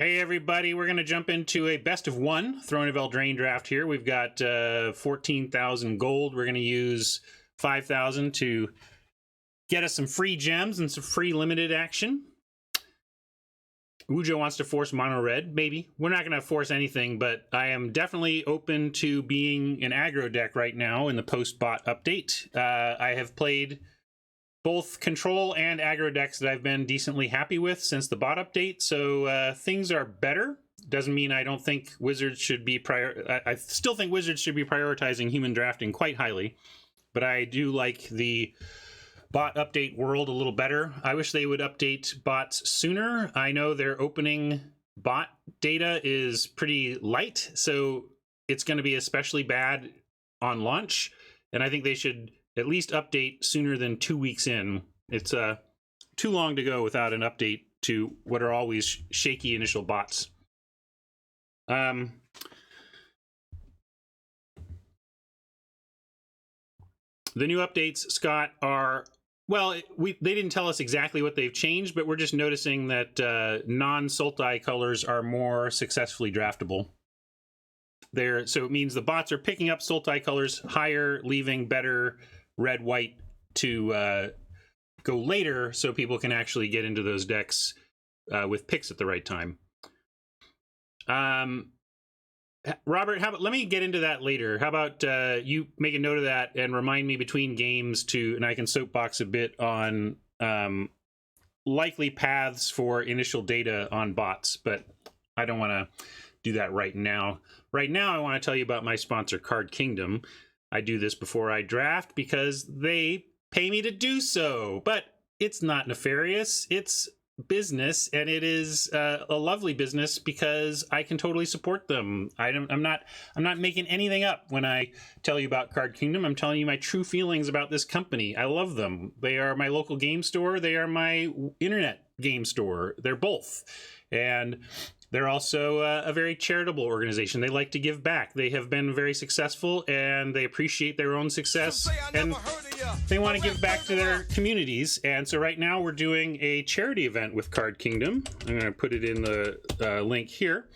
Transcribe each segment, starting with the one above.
Hey everybody, we're going to jump into a best of one Throne of Eldraine draft here. We've got 14,000 gold. We're going to use 5,000 to get us some free gems and some free limited action. Wujo wants to force mono red. Maybe. We're not going to force anything, but I am definitely open to being an aggro deck right now in the post-bot update. I have played both control and aggro decks that I've been decently happy with since the bot update, so things are better. Doesn't mean I don't think Wizards should be I still think Wizards should be prioritizing human drafting quite highly, but I do like the bot update world a little better. I wish they would update bots sooner. I know their opening bot data is pretty light, so it's going to be especially bad on launch, and I think they should at least update sooner than 2 weeks in. It's too long to go without an update to what are always shaky initial bots. The new updates, Scott, are, well, they didn't tell us exactly what they've changed, but we're just noticing that non-Sultai colors are more successfully draftable. So it means the bots are picking up Sultai colors higher, leaving better red-white to go later, so people can actually get into those decks with picks at the right time. Robert, let me get into that later. How about you make a note of that and remind me between games and I can soapbox a bit on likely paths for initial data on bots, but I don't want to do that right now. Right now, I want to tell you about my sponsor, Card Kingdom. I do this before I draft because they pay me to do so, but it's not nefarious. It's business, and it is a lovely business because I can totally support them. I'm not making anything up when I tell you about Card Kingdom. I'm telling you my true feelings about this company. I love them. They are my local game store. They are my internet game store. They're both. And they're also a very charitable organization. They like to give back. They have been very successful, and they appreciate their own success, and they want to give back to their communities. And so right now we're doing a charity event with Card Kingdom. I'm going to put it in the link here.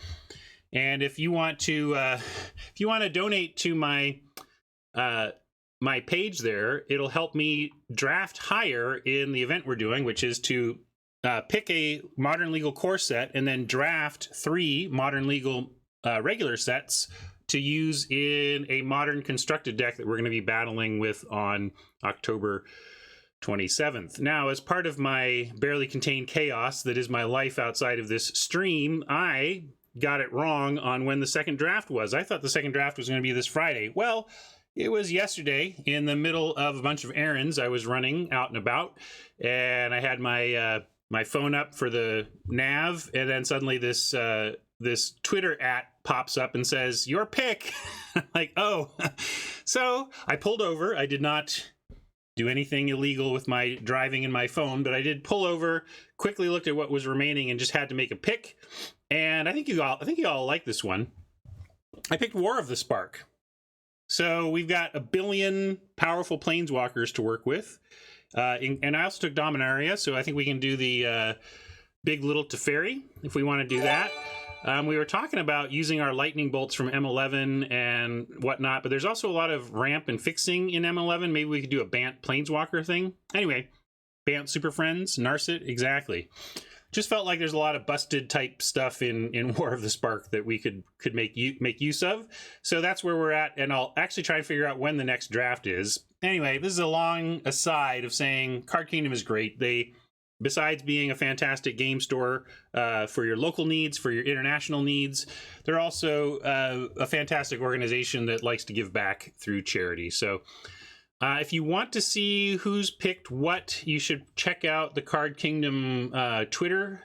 And if you want to donate to my my page there, it'll help me draft higher in the event we're doing, which is to pick a Modern Legal core set and then draft 3 Modern Legal regular sets to use in a Modern constructed deck that we're going to be battling with on October 27th. Now, as part of my barely contained chaos that is my life outside of this stream, I got it wrong on when the second draft was. I thought the second draft was going to be this Friday. Well, it was yesterday in the middle of a bunch of errands I was running out and about, and I had my my phone up for the nav, and then suddenly this this Twitter pops up and says, "Your pick." Like, oh. So I pulled over. I did not do anything illegal with my driving in my phone, but I did pull over, quickly looked at what was remaining, and just had to make a pick. And I think you all like this one. I picked War of the Spark. So we've got a billion powerful planeswalkers to work with. And I also took Dominaria, so I think we can do the Big Little Teferi if we want to do that. We were talking about using our lightning bolts from M11 and whatnot, but there's also a lot of ramp and fixing in M11. Maybe we could do a Bant Planeswalker thing. Anyway, Bant Super Friends, Narset, exactly. Just felt like there's a lot of busted type stuff in War of the Spark that we could make use of. So that's where we're at, and I'll actually try and figure out when the next draft is. Anyway, this is a long aside of saying Card Kingdom is great. They, besides being a fantastic game store for your local needs, for your international needs, they're also a fantastic organization that likes to give back through charity. So if you want to see who's picked what, you should check out the Card Kingdom Twitter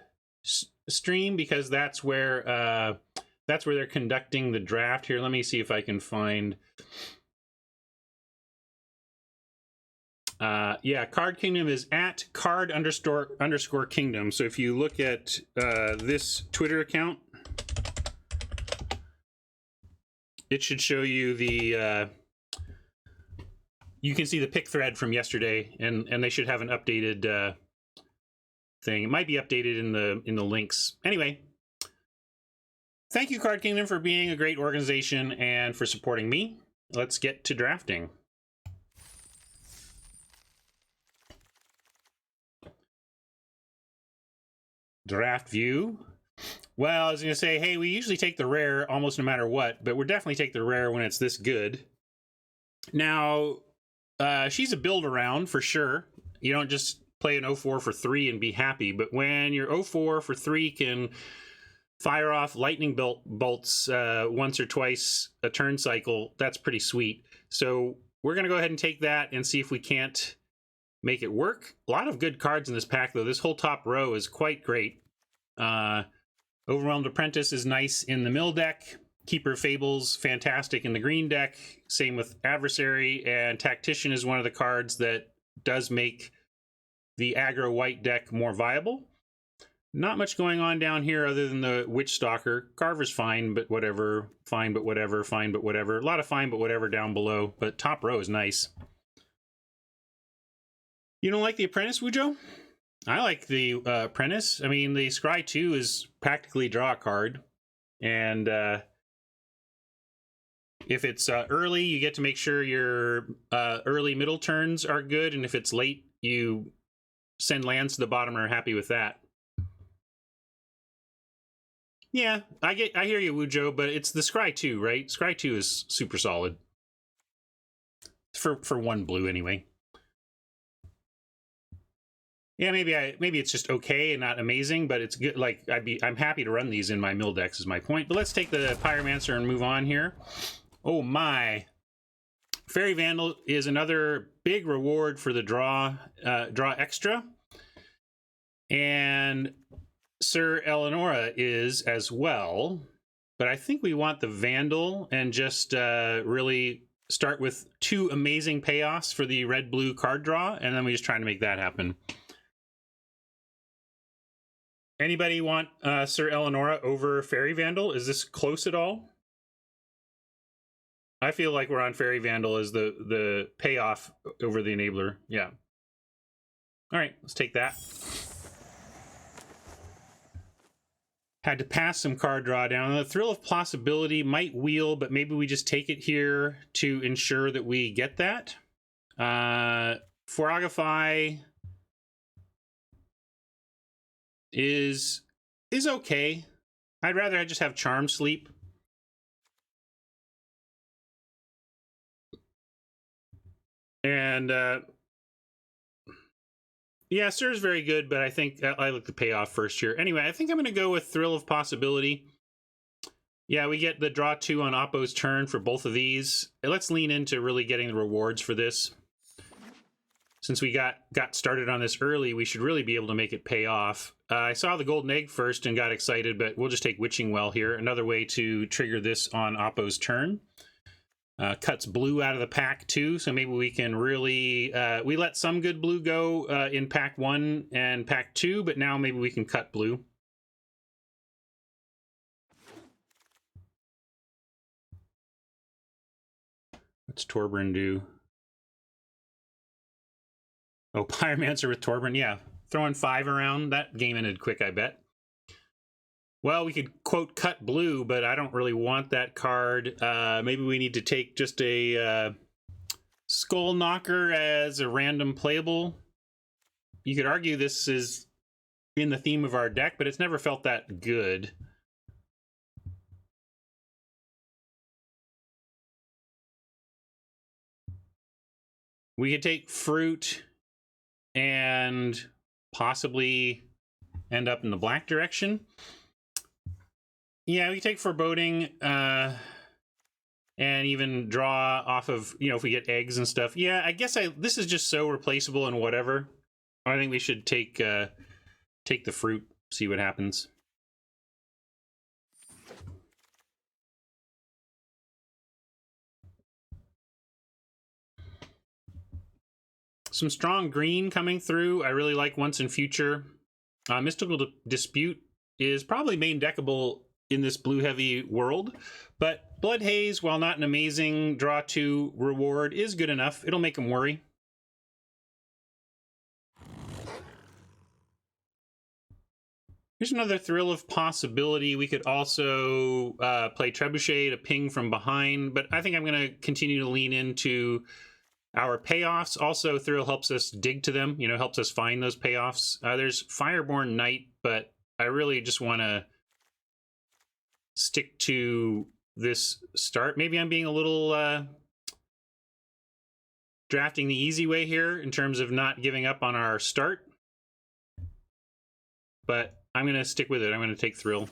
stream, because that's where they're conducting the draft. Here, let me see if I can find. Yeah, Card Kingdom is at card__kingdom. So if you look at this Twitter account, it should show you the you can see the pick thread from yesterday, and they should have an updated thing. It might be updated in the links. Anyway, Thank you, Card Kingdom, for being a great organization and for supporting me. Let's get to drafting. Draft view. Well, I was going to say, hey, we usually take the rare almost no matter what, but we'll definitely take the rare when it's this good. Now, she's a build around for sure. You don't just play an 04 for 3 and be happy, but when your 04 for 3 can fire off lightning bolts once or twice a turn cycle, that's pretty sweet. So we're going to go ahead and take that and see if we can't make it work. A lot of good cards in this pack, though. This whole top row is quite great. Overwhelmed Apprentice is nice in the mill deck. Keeper of Fables, fantastic in the green deck. Same with Adversary, and Tactician is one of the cards that does make the aggro white deck more viable. Not much going on down here other than the Witch Stalker. Carver's fine, but whatever. Fine, but whatever. Fine, but whatever. A lot of fine, but whatever down below, but top row is nice. You don't like the Apprentice, Wujo? I like the Apprentice. I mean, the Scry 2 is practically draw a card. And if it's early, you get to make sure your early middle turns are good. And if it's late, you send lands to the bottom and are happy with that. Yeah, I hear you, Wujo, but it's the Scry 2, right? Scry 2 is super solid. For one blue, anyway. Yeah, maybe it's just okay and not amazing, but it's good. Like I'm happy to run these in my mill decks is my point. But let's take the Pyromancer and move on here. Oh my. Fairy Vandal is another big reward for the draw extra. And Sir Eleonora is as well. But I think we want the Vandal and just really start with 2 amazing payoffs for the red-blue card draw, and then we just try to make that happen. Anybody want Sir Eleonora over Fairy Vandal? Is this close at all? I feel like we're on Fairy Vandal as the payoff over the enabler. Yeah. All right, let's take that. Had to pass some card draw down. The Thrill of Possibility might wheel, but maybe we just take it here to ensure that we get that. Foragify is okay. I'd rather just have Charm Sleep. And yeah, Sir's very good, but I think I like the payoff first here. Anyway, I think I'm going to go with Thrill of Possibility. Yeah, we get the draw 2 on Oppo's turn for both of these. Let's lean into really getting the rewards for this. Since we got started on this early, we should really be able to make it pay off. I saw the golden egg first and got excited, but we'll just take Witching Well here. Another way to trigger this on Oppo's turn. Cuts blue out of the pack too, so maybe we can really... we let some good blue go in pack 1 and pack 2, but now maybe we can cut blue. What's Torbran do? Oh, Pyromancer with Torbran, yeah. Throwing 5 around, that game ended quick, I bet. Well, we could, quote, cut blue, but I don't really want that card. Maybe we need to take just a Skull Knocker as a random playable. You could argue this is in the theme of our deck, but it's never felt that good. We could take Fruit and possibly end up in the black direction. Yeah, we take Foreboding and even draw off of, you know, if we get eggs and stuff. Yeah, I guess this is just so replaceable and whatever. I think we should take the Fruit, see what happens. Some strong green coming through. I really like Once and Future. Mystical Dispute is probably main deckable in this blue-heavy world, but Blood Haze, while not an amazing draw 2 reward, is good enough. It'll make him worry. Here's another thrill of possibility. We could also play Trebuchet to ping from behind, but I think I'm going to continue to lean into our payoffs. Also, thrill helps us dig to them, you know, helps us find those payoffs. There's Fireborn Knight, but I really just want to stick to this start. Maybe I'm being a little drafting the easy way here in terms of not giving up on our start, but I'm going to stick with it. I'm going to take thrill.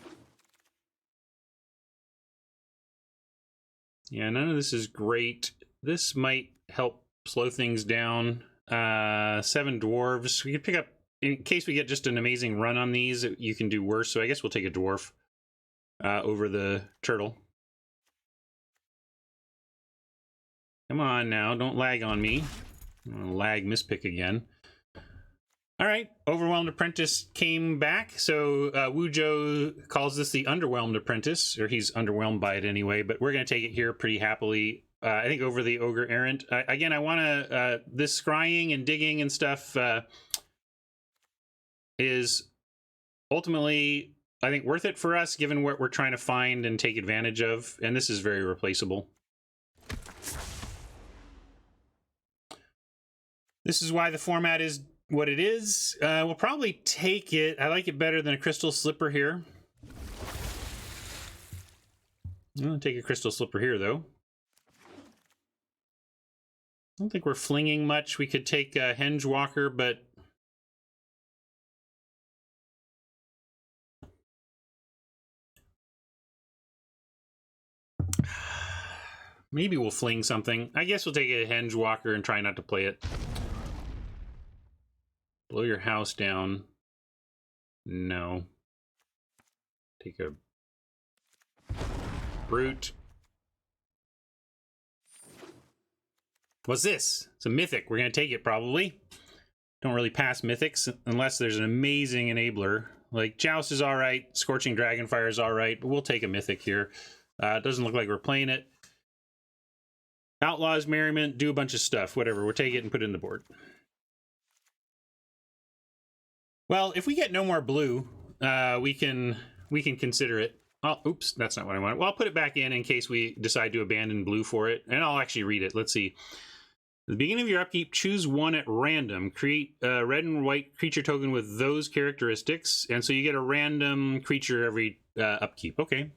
Yeah, none of this is great. This might help slow things down. 7 dwarves. We could pick up, in case we get just an amazing run on these, you can do worse. So I guess we'll take a dwarf over the turtle. Come on now, don't lag on me. I'm gonna lag mispick again. All right, Overwhelmed Apprentice came back. So Wujo calls this the Underwhelmed Apprentice, or he's underwhelmed by it anyway, but we're going to take it here pretty happily. I think over the Ogre Errant. Again, I want to, this scrying and digging and stuff is ultimately, I think, worth it for us, given what we're trying to find and take advantage of, and this is very replaceable. This is why the format is what it is. We'll probably take it. I like it better than a Crystal Slipper here. I'm going to take a Crystal Slipper here, though. I don't think we're flinging much. We could take a Henge Walker, but maybe we'll fling something. I guess we'll take a Henge Walker and try not to play it. Blow your house down. No. Take a Brute. What's this? It's a mythic. We're going to take it, probably. Don't really pass mythics unless there's an amazing enabler. Like, Joust is all right. Scorching Dragonfire is all right. But we'll take a mythic here. It doesn't look like we're playing it. Outlaws, Merriment, do a bunch of stuff. Whatever. We'll take it and put it in the board. Well, if we get no more blue, we can consider it. Oh, oops, that's not what I wanted. Well, I'll put it back in case we decide to abandon blue for it. And I'll actually read it. Let's see. At the beginning of your upkeep, choose one at random. Create a red and white creature token with those characteristics. And so you get a random creature every upkeep. Okay.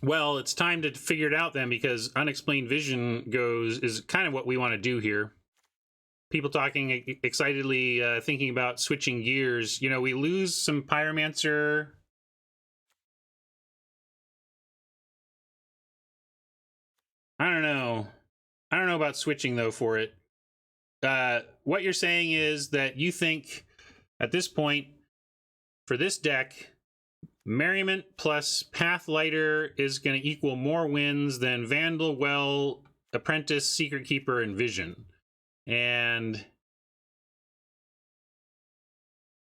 Well, it's time to figure it out then, because Unexplained Vision is kind of what we want to do here. People talking excitedly, thinking about switching gears. You know, we lose some Pyromancer. I don't know. I don't know about switching, though, for it. What you're saying is that you think, at this point, for this deck, Merriment plus Pathlighter is going to equal more wins than Vandal, Well, Apprentice, Secret Keeper, and Vision. And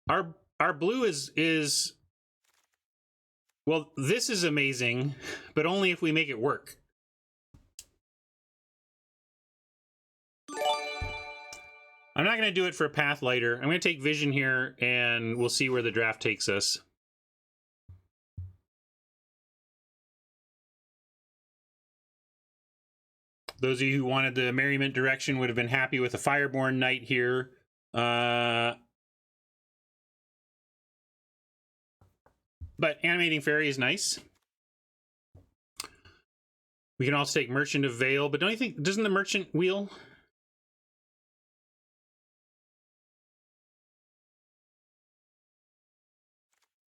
our blue is well, this is amazing, but only if we make it work. I'm not going to do it for a Pathlighter. I'm going to take Vision here, and we'll see where the draft takes us. Those of you who wanted the Merriment direction would have been happy with a Fireborn Knight here. But Animating Fairy is nice. We can also take Merchant of Vale, but don't you think, doesn't the Merchant wheel?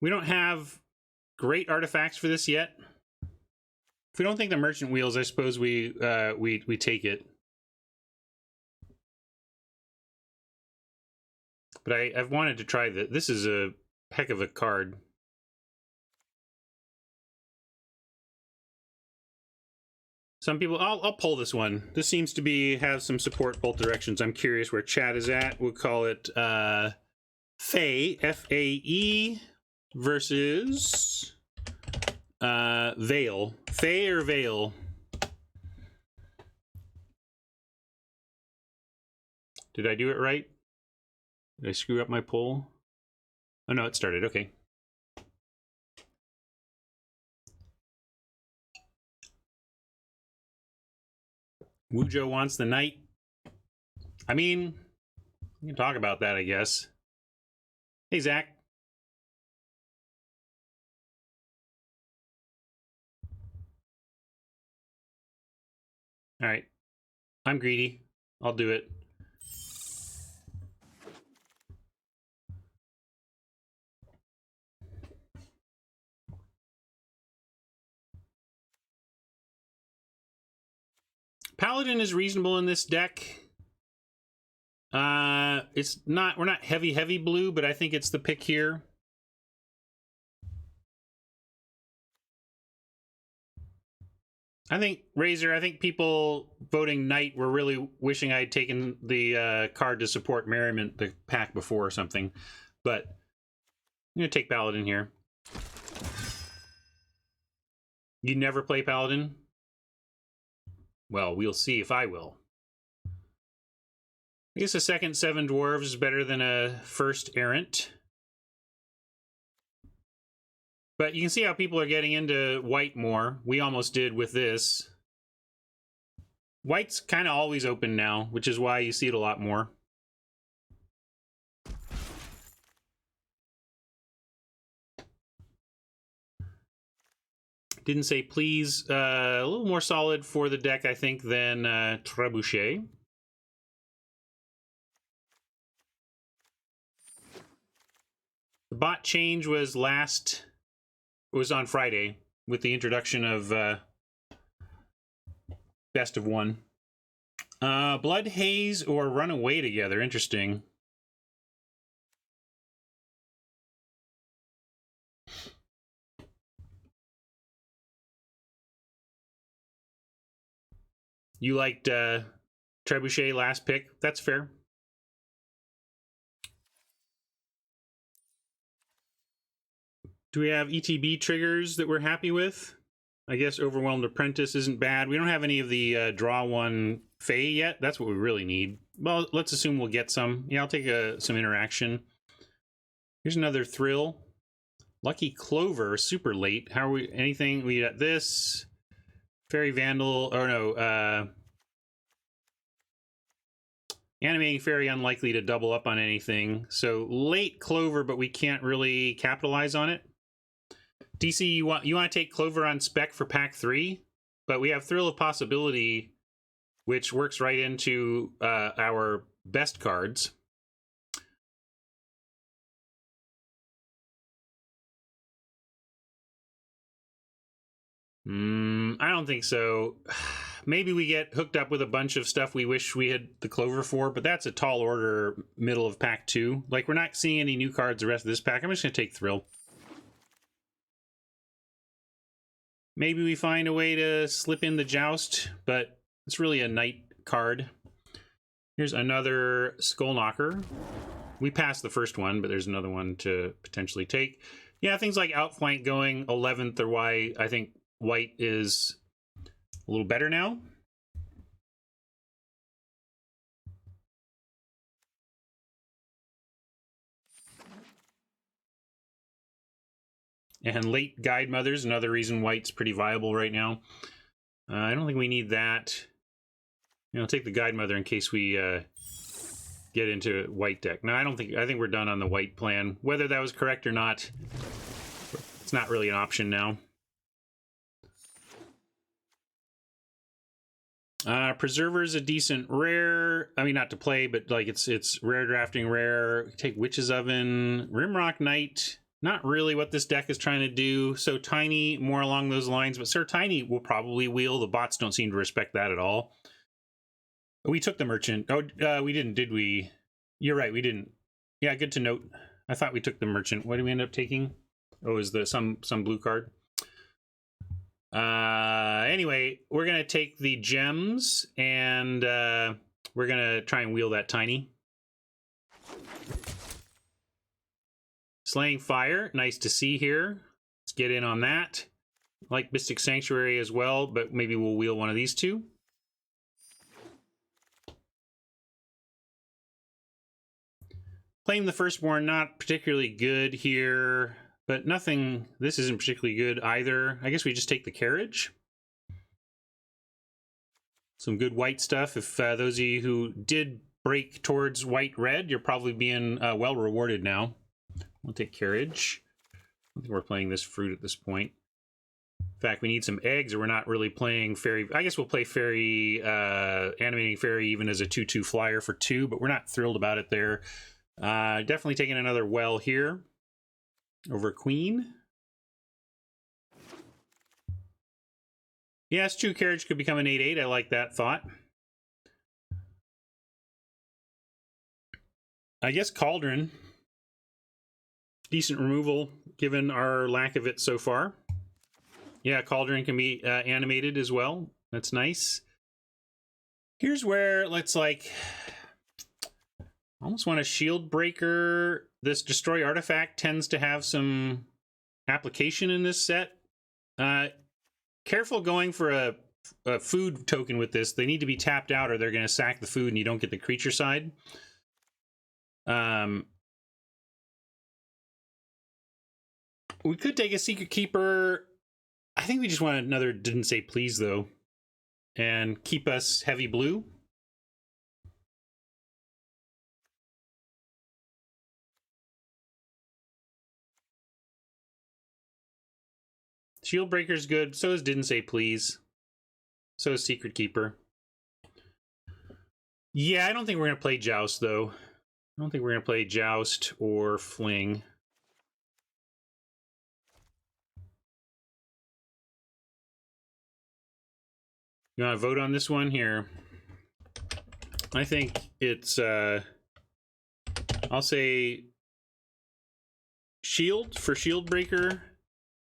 We don't have great artifacts for this yet. If we don't think the Merchant wheels, I suppose we take it. But I've wanted to try that. This is a heck of a card. Some people, I'll pull this one. This seems to have some support both directions. I'm curious where chat is at. We'll call it Fae, F-A-E, versus Vale. Fae or Vale? Did I do it right? Did I screw up my poll? Oh no, it started. Okay. Wujo wants the knight. I mean, we can talk about that, I guess. Hey, Zach. All right. I'm greedy. I'll do it. Paladin is reasonable in this deck. It's not, we're not heavy blue, but I think it's the pick here. I think, Razor, I think people voting Knight were really wishing I had taken the card to support Merriment, the pack before or something. But I'm going to take Paladin here. You never play Paladin? Well, we'll see if I will. I guess a second 7 Dwarves is better than a first Errant. But you can see how people are getting into white more. We almost did with this. White's kind of always open now, which is why you see it a lot more. Didn't say please. A little more solid for the deck, I think, than Trebuchet. The bot change was on Friday with the introduction of Best of One. Blood Haze or Run Away Together. Interesting. You liked Trebuchet last pick. That's fair. Do we have ETB triggers that we're happy with? I guess Overwhelmed Apprentice isn't bad. We don't have any of the Draw One Fae yet. That's what we really need. Well, let's assume we'll get some. Yeah, I'll take some interaction. Here's another Thrill. Lucky Clover, super late. How are we? Anything? We got this. Fairy Vandal. Or no. Animating Fairy unlikely to double up on anything. So late Clover, but we can't really capitalize on it. DC, you want to take Clover on spec for pack 3, but we have Thrill of Possibility, which works right into our best cards. I don't think so. Maybe we get hooked up with a bunch of stuff we wish we had the Clover for, but that's a tall order middle of pack 2. Like, we're not seeing any new cards the rest of this pack. I'm just going to take Thrill. Maybe we find a way to slip in the Joust, but it's really a Knight card. Here's another Skullknocker. We passed the first one, but there's another one to potentially take. Yeah, things like Outflank going 11th are why I think white is a little better now. And late Guide Mothers, another reason white's pretty viable right now. I don't think we need that. I'll take the Guide Mother in case we get into white deck. No, I think we're done on the white plan. Whether that was correct or not, it's not really an option now. Preserver is a decent rare. I mean, not to play, but like it's rare drafting rare. Take Witch's Oven, Rimrock Knight. Not really what this deck is trying to do. So Tiny, more along those lines, but Sir Tiny will probably wheel. The bots don't seem to respect that at all. We took the Merchant. Oh, we didn't, did we? You're right, we didn't. Yeah, good to note. I thought we took the Merchant. What did we end up taking? Oh, is the some blue card? Anyway, we're gonna take the gems and we're gonna try and wheel that Tiny. Slaying Fire, nice to see here. Let's get in on that. I like Mystic Sanctuary as well, but maybe we'll wheel one of these two. Claim the Firstborn, not particularly good here, but nothing, this isn't particularly good either. I guess we just take the Carriage. Some good white stuff. If those of you who did break towards white-red, you're probably being well rewarded now. We'll take Carriage. I think we're playing this fruit at this point. In fact, we need some eggs, or we're not really playing Fairy. I guess we'll play Fairy, Animating Fairy even as a 2/2 flyer for 2, but we're not thrilled about it there. Definitely taking another well here over Queen. Yes, 2 Carriage could become an 8/8. I like that thought. I guess Cauldron. Decent removal given our lack of it so far. Yeah, Cauldron can be animated as well. That's nice. Here's where let's like... almost want a Shield Breaker. This Destroy Artifact tends to have some application in this set. Careful going for a food token with this. They need to be tapped out or they're going to sack the food and you don't get the creature side. We could take a Secret Keeper. I think we just want another Didn't Say Please, though. And keep us heavy blue. Shield Breaker's good. So is Didn't Say Please. So is Secret Keeper. Yeah, I don't think we're going to play Joust, though. I don't think we're going to play Joust or Fling. You want to vote on this one here? I think it's, I'll say Shield for Shield Breaker,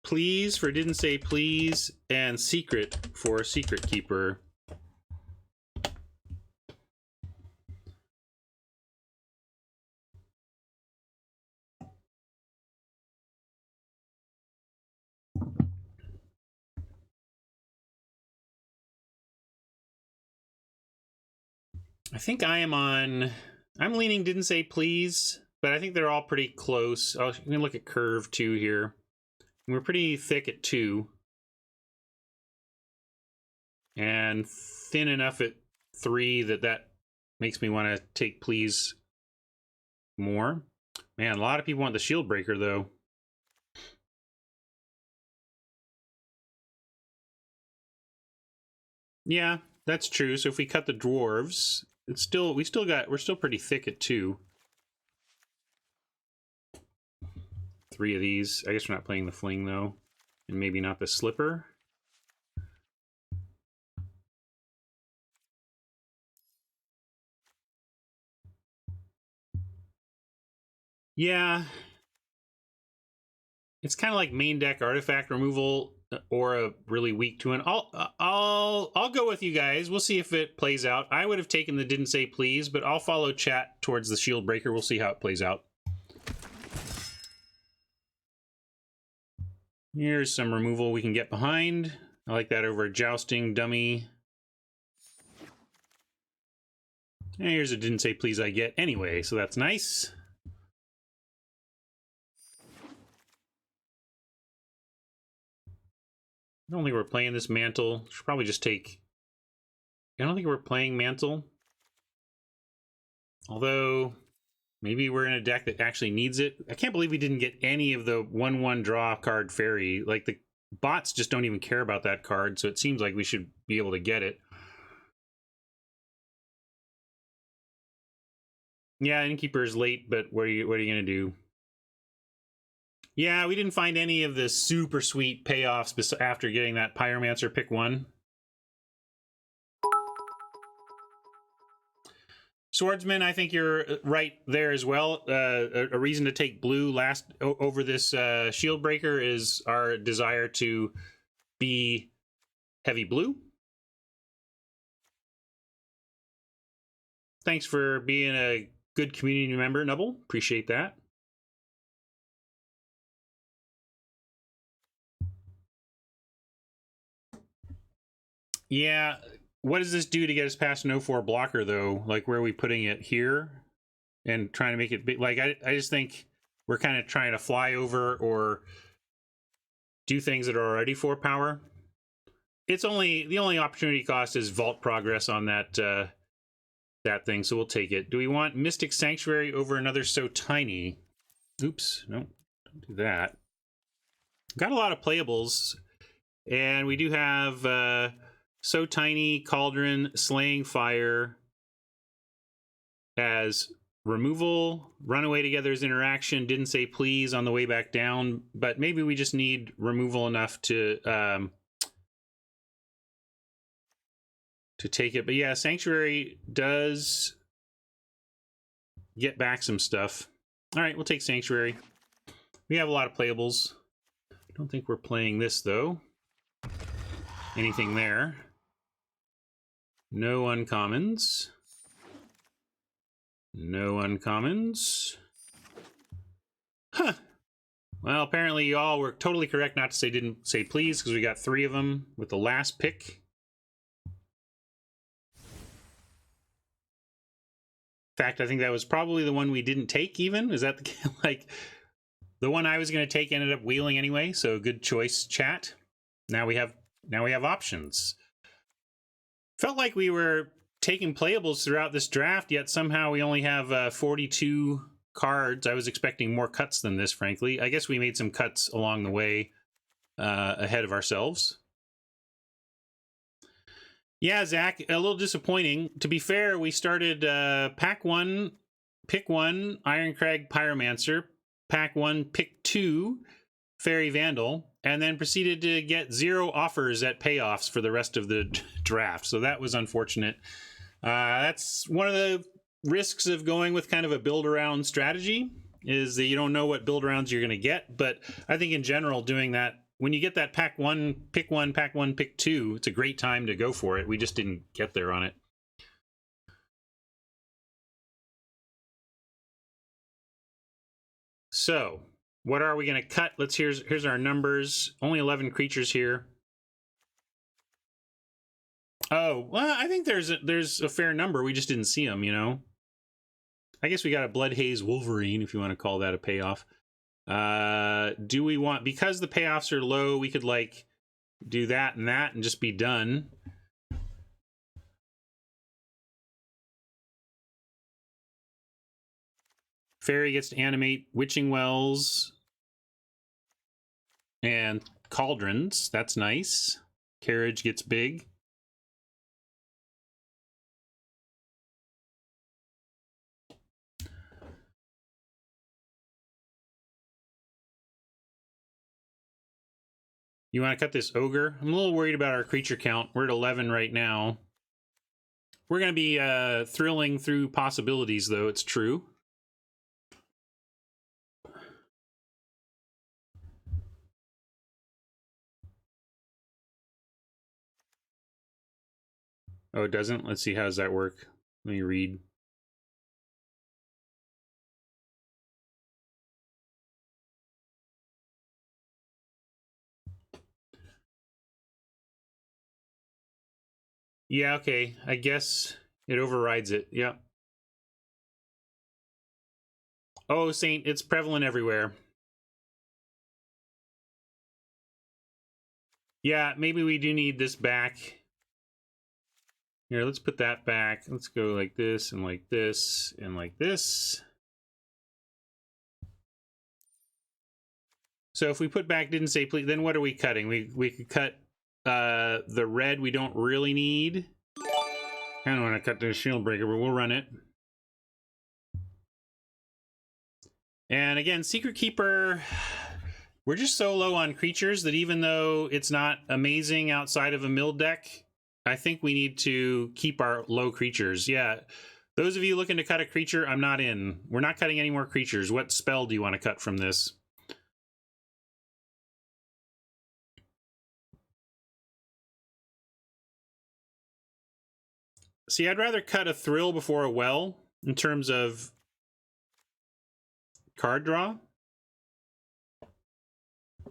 Please for Didn't Say Please, and Secret for Secret Keeper. I think I'm leaning Didn't Say Please, but I think they're all pretty close. I'm going to look at Curve 2 here. We're pretty thick at 2. And thin enough at 3 that makes me want to take Please more. Man, a lot of people want the Shield Breaker, though. Yeah, that's true. So if we cut the dwarves, we're still pretty thick at 2. 3 of these. I guess we're not playing the Fling, though. And maybe not the Slipper. Yeah. It's kind of like main deck artifact removal or a really weak 2-1. I'll go with you guys. We'll see if it plays out. I would have taken the Didn't Say Please, but I'll follow chat towards the Shield Breaker. We'll see how it plays out. Here's some removal we can get behind. I like that over a Jousting dummy. And here's a Didn't Say Please I get anyway, so that's nice. I don't think we're playing this Mantle. Should probably just take... I don't think we're playing Mantle. Although, maybe we're in a deck that actually needs it. I can't believe we didn't get any of the 1/1 draw card Fairy. Like, the bots just don't even care about that card, so it seems like we should be able to get it. Yeah, Innkeeper is late, but what are you going to do? Yeah, we didn't find any of the super sweet payoffs after getting that Pyromancer pick 1. Swordsman, I think you're right there as well. A reason to take blue over this Shield Breaker is our desire to be heavy blue. Thanks for being a good community member, Nubble. Appreciate that. Yeah, what does this do to get us past an 0-4 blocker, though? Like, where are we putting it here? and trying to make it big. Like, I just think we're kind of trying to fly over or do things that are already 4 power. It's only, the only opportunity cost is vault progress on that that thing, so we'll take it. Do we want Mystic Sanctuary over another So Tiny? Oops, no, don't do that. Got a lot of playables, and we do have So Tiny, Cauldron, Slaying Fire as removal, Runaway Together's interaction, didn't say please on the way back down, but maybe we just need removal enough to take it. But yeah, Sanctuary does get back some stuff. All right, we'll take Sanctuary. We have a lot of playables. I don't think we're playing this, though. Anything there? No uncommons. No uncommons. Huh. Well, apparently you all were totally correct not to say didn't say please, because we got 3 of them with the last pick. In fact, I think that was probably the one we didn't take even. Is that the, like, the one I was going to take ended up wheeling anyway, so good choice, chat. Now we have options. Felt like we were taking playables throughout this draft, yet somehow we only have 42 cards. I was expecting more cuts than this, frankly. I guess we made some cuts along the way ahead of ourselves. Yeah, Zach, a little disappointing. To be fair, we started pack 1, pick 1, Ironcrag Pyromancer, pack 1, pick 2, Fairy Vandal, and then proceeded to get 0 offers at payoffs for the rest of the draft. So that was unfortunate. That's one of the risks of going with kind of a build-around strategy, is that you don't know what build-arounds you're going to get. But I think in general, doing that, when you get that pack 1, pick 1, pack 1, pick 2, it's a great time to go for it. We just didn't get there on it. So, what are we going to cut? Here's our numbers. Only 11 creatures here. Oh, well, I think there's a fair number. We just didn't see them, you know. I guess we got a Bloodhaze Wolverine, if you want to call that a payoff. Do we want, because the payoffs are low, we could like do that and just be done. Fairy gets to animate Witching Wells and Cauldrons. That's nice. Carriage gets big. You want to cut this Ogre? I'm a little worried about our creature count. We're at 11 right now. We're going to be thrilling through possibilities, though, it's true. Oh, it doesn't? Let's see, how does that work? Let me read. Yeah, okay. I guess it overrides it. Yeah. Oh, Saint, it's prevalent everywhere. Yeah, maybe we do need this back. Here, let's put that back. Let's go like this and like this and like this. So if we put back didn't say please, then what are we cutting? We could cut the red we don't really need. I don't want to cut the Shield Breaker, but we'll run it. And again, Secret Keeper, we're just so low on creatures that even though it's not amazing outside of a mill deck, I think we need to keep our low creatures. Yeah, those of you looking to cut a creature, I'm not in. We're not cutting any more creatures. What spell do you want to cut from this? See, I'd rather cut a Thrill before a Well in terms of card draw.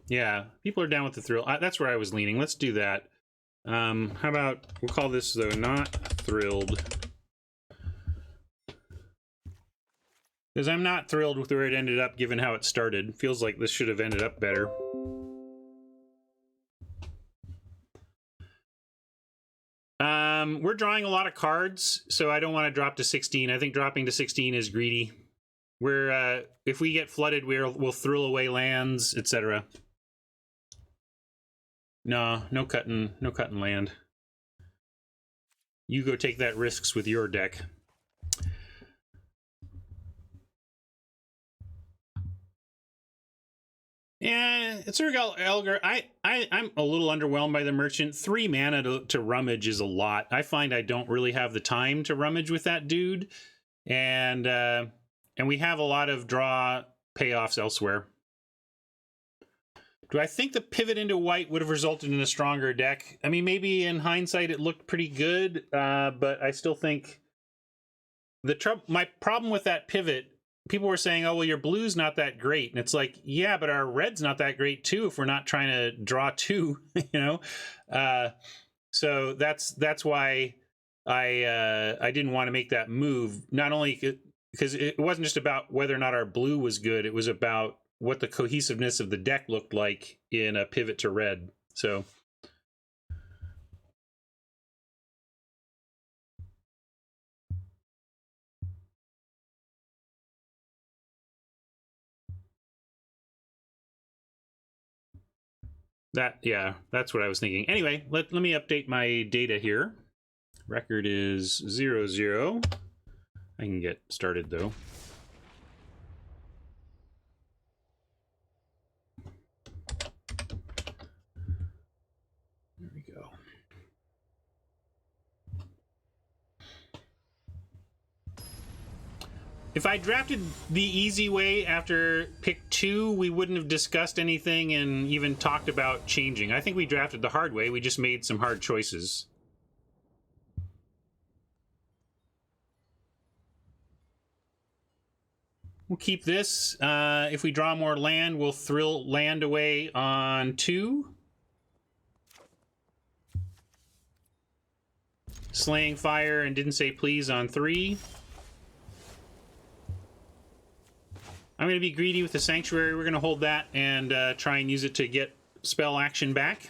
Yeah, people are down with the Thrill. That's where I was leaning. Let's do that. How about, we'll call this, though, not Thrilled. Because I'm not thrilled with where it ended up, given how it started. Feels like this should have ended up better. We're drawing a lot of cards, so I don't want to drop to 16. I think dropping to 16 is greedy. We're if we get flooded, we'll thrill away lands, etc. No cutting land. You go take that risks with your deck. Yeah, it's Elgar. I'm a little underwhelmed by the merchant. 3 mana to rummage is a lot. I find I don't really have the time to rummage with that dude, and we have a lot of draw payoffs elsewhere. Do I think the pivot into white would have resulted in a stronger deck? I mean, maybe in hindsight it looked pretty good, but I still think my problem with that pivot. People were saying, oh, well, your blue's not that great. And it's like, yeah, but our red's not that great, too, if we're not trying to draw 2, you know? So that's why I didn't want to make that move. Not only because it wasn't just about whether or not our blue was good. It was about what the cohesiveness of the deck looked like in a pivot to red. So... yeah, that's what I was thinking. Anyway, let me update my data here. Record is 0-0. I can get started, though. There we go. If I drafted the easy way after pick 2, we wouldn't have discussed anything and even talked about changing. I think we drafted the hard way. We just made some hard choices. We'll keep this. If we draw more land, we'll thrill land away on 2. Slaying Fire and Didn't Say Please on 3. I'm going to be greedy with the Sanctuary. We're going to hold that and try and use it to get spell action back.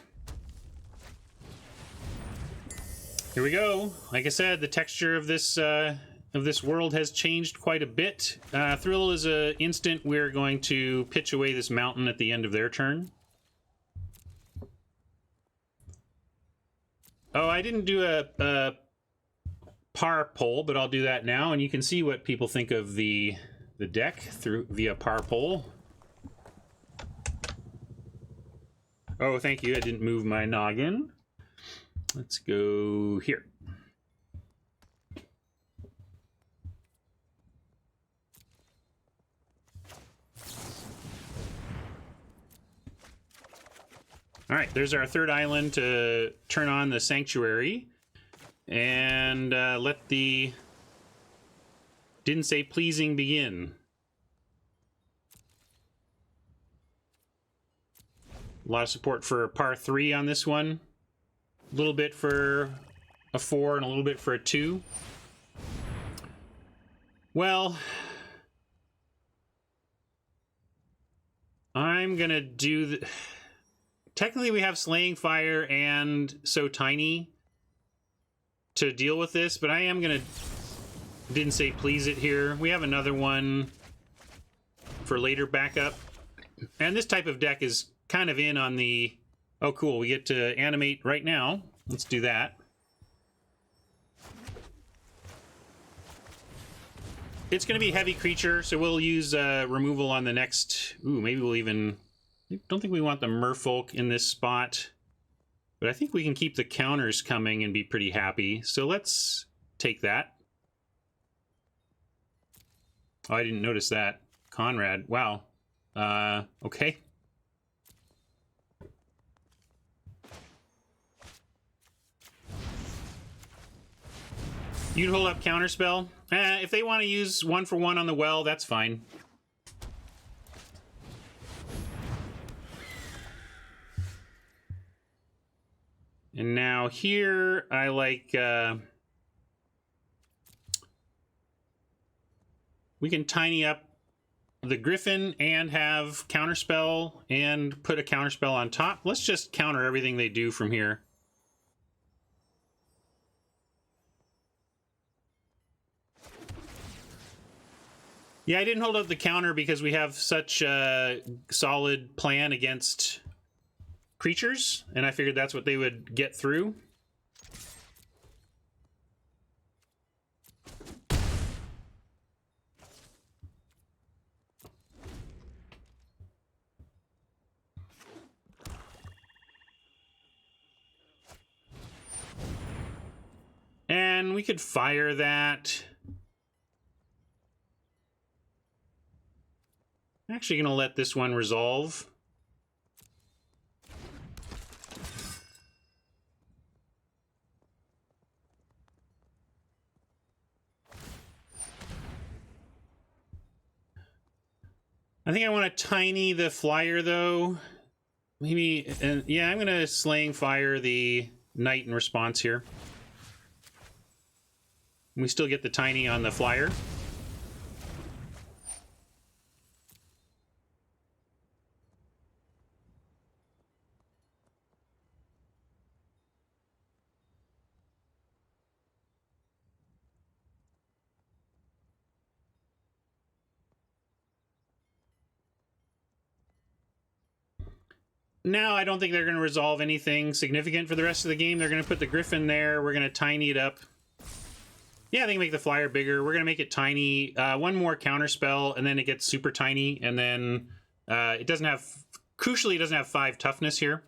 Here we go. Like I said, the texture of this world has changed quite a bit. Thrill is an instant. We're going to pitch away this mountain at the end of their turn. Oh, I didn't do a par poll, but I'll do that now, and you can see what people think of the deck via par poll. Oh, thank you. I didn't move my noggin. Let's go here. All right, there's our third island to turn on the Sanctuary and let the Didn't Say Pleasing begin. A lot of support for par 3 on this one. A little bit for a 4 and a little bit for a 2. Well, I'm gonna do the... Technically, we have Slaying Fire and So Tiny to deal with this, but I am gonna Didn't Say Please it here. We have another one for later backup. And this type of deck is kind of in on the... Oh, cool. We get to animate right now. Let's do that. It's going to be heavy creature, so we'll use removal on the next... Ooh, maybe we'll even... I don't think we want the merfolk in this spot. But I think we can keep the counters coming and be pretty happy. So let's take that. Oh, I didn't notice that. Conrad. Wow. Okay. You'd hold up counterspell. If they want to use 1-for-1 on the well, that's fine. And now here, I like... we can tiny up the Griffin and have counterspell and put a counterspell on top. Let's just counter everything they do from here. Yeah, I didn't hold up the counter because we have such a solid plan against creatures, and I figured that's what they would get through. And we could fire that. I'm actually going to let this one resolve. I think I want to tiny the flyer, though. Maybe, yeah, I'm going to slaying fire the knight in response here. We still get the tiny on the flyer. Now, I don't think they're going to resolve anything significant for the rest of the game. They're going to put the Griffin there. We're going to tiny it up. Yeah, they can make the flyer bigger. We're going to make it tiny. One more counterspell, and then it gets super tiny. And then it doesn't have... Crucially, it doesn't have 5 toughness here.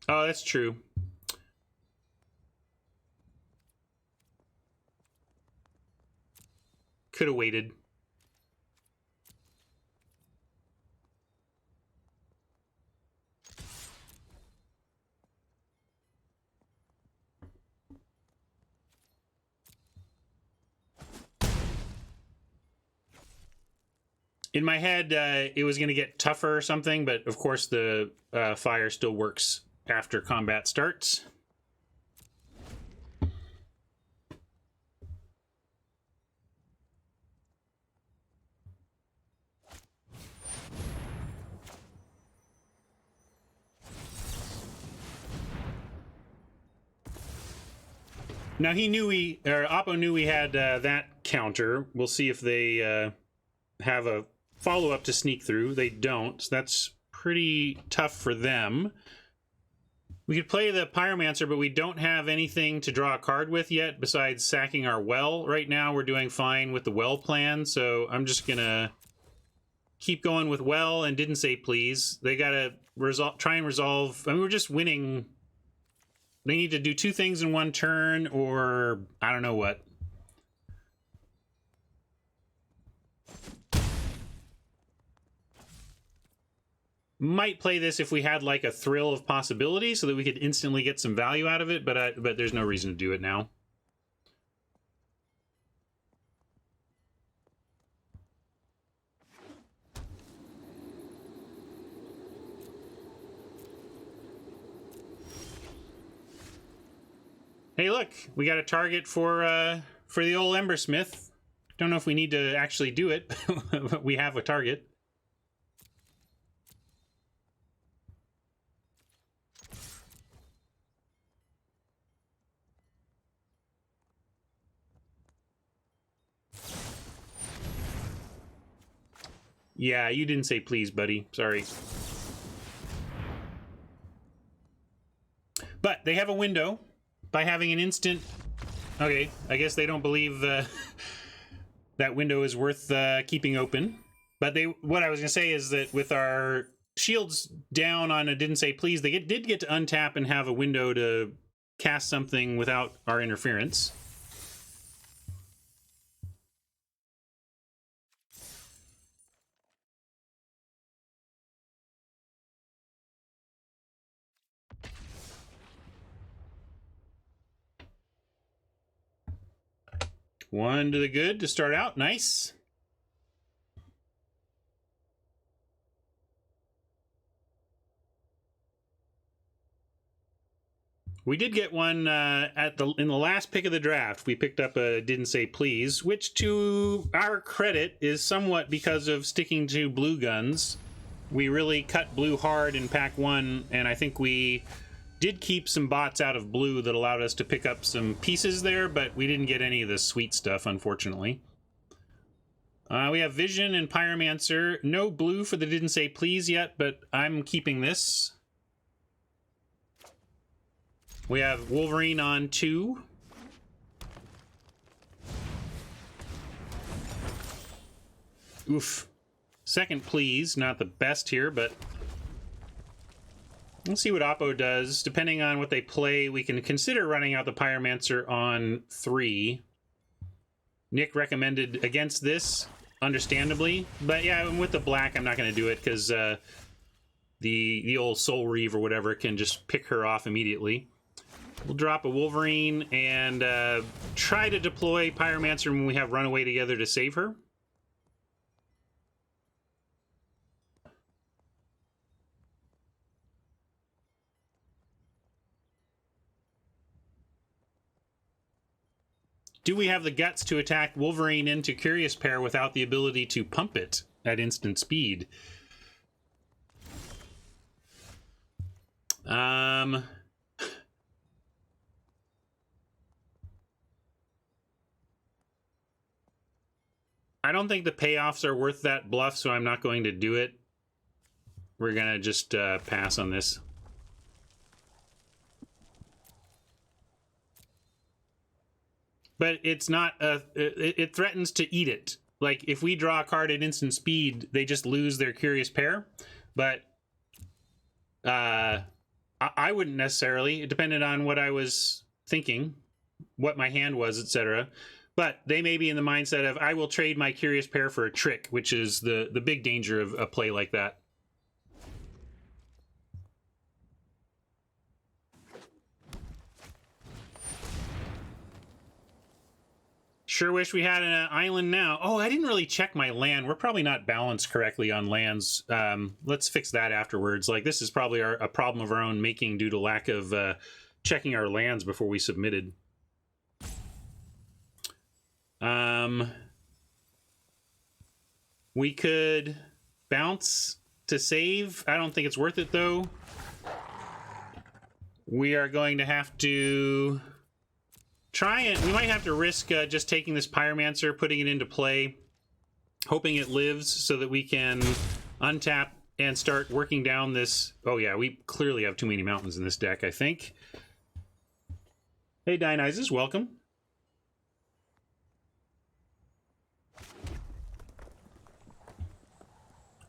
Oh, that's true. Could have waited. In my head, it was going to get tougher or something, but of course the fire still works after combat starts. Now he knew Oppo knew we had that counter. We'll see if they have a follow-up to sneak through. They don't, so that's pretty tough for them. We could play the Pyromancer, but we don't have anything to draw a card with yet besides sacking our well. Right now we're doing fine with the well plan, so I'm just gonna keep going with well and didn't say please. They gotta try and resolve. I mean, we're just winning. They need to do 2 things in 1 turn, or I don't know what. Might play this if we had like a thrill of possibility so that we could instantly get some value out of it, but there's no reason to do it now. Hey, look, we got a target for the old Embersmith. Don't know if we need to actually do it, but we have a target. Yeah, you didn't say please, buddy. Sorry. But they have a window by having an instant... Okay, I guess they don't believe that window is worth keeping open. But what I was going to say is that with our shields down on a didn't say please, they did get to untap and have a window to cast something without our interference. 1 to the good to start out. Nice. We did get one in the last pick of the draft. We picked up a Didn't Say Please, which to our credit is somewhat because of sticking to blue guns. We really cut blue hard in pack 1, and I think we did keep some bots out of blue that allowed us to pick up some pieces there, but we didn't get any of the sweet stuff, unfortunately. We have Vision and Pyromancer. No blue for the Didn't Say Please yet, but I'm keeping this. We have Wolverine on 2. Oof. Second Please, not the best here, but let's see what Oppo does. Depending on what they play, we can consider running out the Pyromancer on 3. Nick recommended against this, understandably. But yeah, with the black, I'm not going to do it because the old Soul Reeve or whatever can just pick her off immediately. We'll drop a Wolverine and try to deploy Pyromancer when we have Runaway together to save her. Do we have the guts to attack Wolverine into Curious Pair without the ability to pump it at instant speed? I don't think the payoffs are worth that bluff, so I'm not going to do it. We're going to just pass on this. But it's not it threatens to eat it. Like, if we draw a card at instant speed, they just lose their Curious Pair. But I wouldn't necessarily. It depended on what I was thinking, what my hand was, etc. But they may be in the mindset of, I will trade my Curious Pair for a trick, which is the big danger of a play like that. Sure wish we had an island now. Oh, I didn't really check my land. We're probably not balanced correctly on lands. Let's fix that afterwards. Like, this is probably a problem of our own making due to lack of checking our lands before we submitted. We could bounce to save. I don't think it's worth it, though. We are going to have to try it. We might have to risk just taking this Pyromancer, putting it into play, hoping it lives so that we can untap and start working down this. Oh yeah, we clearly have too many mountains in this deck, I think. Hey Dionysus, welcome.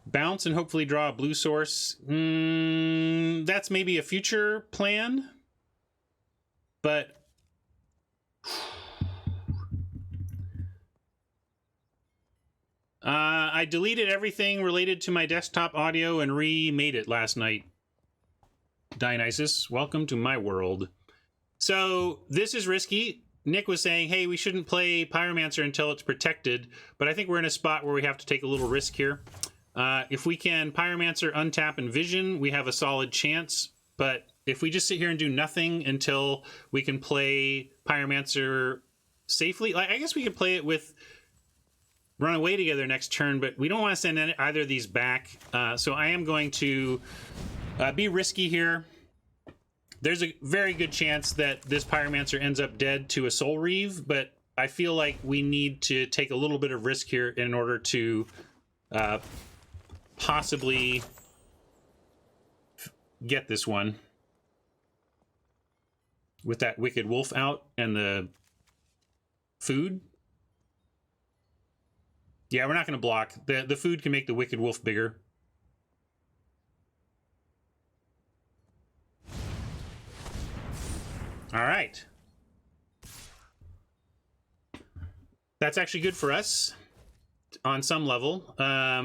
Bounce and hopefully draw a blue source. That's maybe a future plan, but I deleted everything related to my desktop audio and remade it last night. Dionysus, welcome to my world. So this is risky. Nick was saying, hey, we shouldn't play Pyromancer until it's protected, but I think we're in a spot where we have to take a little risk here. If we can Pyromancer, untap, and Vision, we have a solid chance, but if we just sit here and do nothing until we can play Pyromancer safely, like, I guess we could play it with Runaway together next turn, but we don't want to send either of these back. So I am going to be risky here. There's a very good chance that this Pyromancer ends up dead to a Soul Reeve, but I feel like we need to take a little bit of risk here in order to possibly get this one with that Wicked Wolf out and the food. Yeah, we're not going to block. The food can make the Wicked Wolf bigger. All right. That's actually good for us on some level. I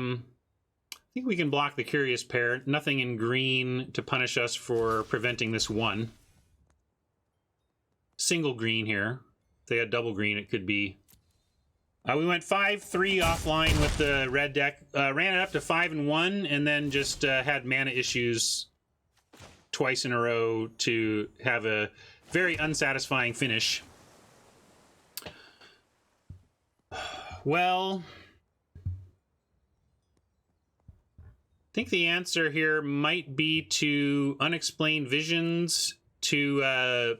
think we can block the Curious Pair. Nothing in green to punish us for preventing this one. Single green here. If they had double green, it could be We went 5-3 offline with the red deck, ran it up to 5-1, and then just had mana issues twice in a row to have a very unsatisfying finish. Well, I think the answer here might be to Unexplained Visions, to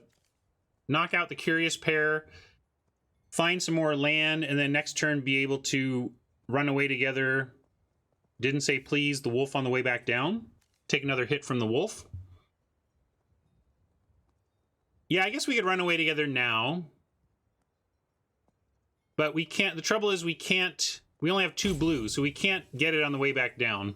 knock out the Curious Pair, find some more land, and then next turn be able to run away together. Didn't say please, the wolf on the way back down. Take another hit from the wolf. Yeah, I guess we could run away together now. But we can't, the trouble is we can't, we only have 2 blues, so we can't get it on the way back down.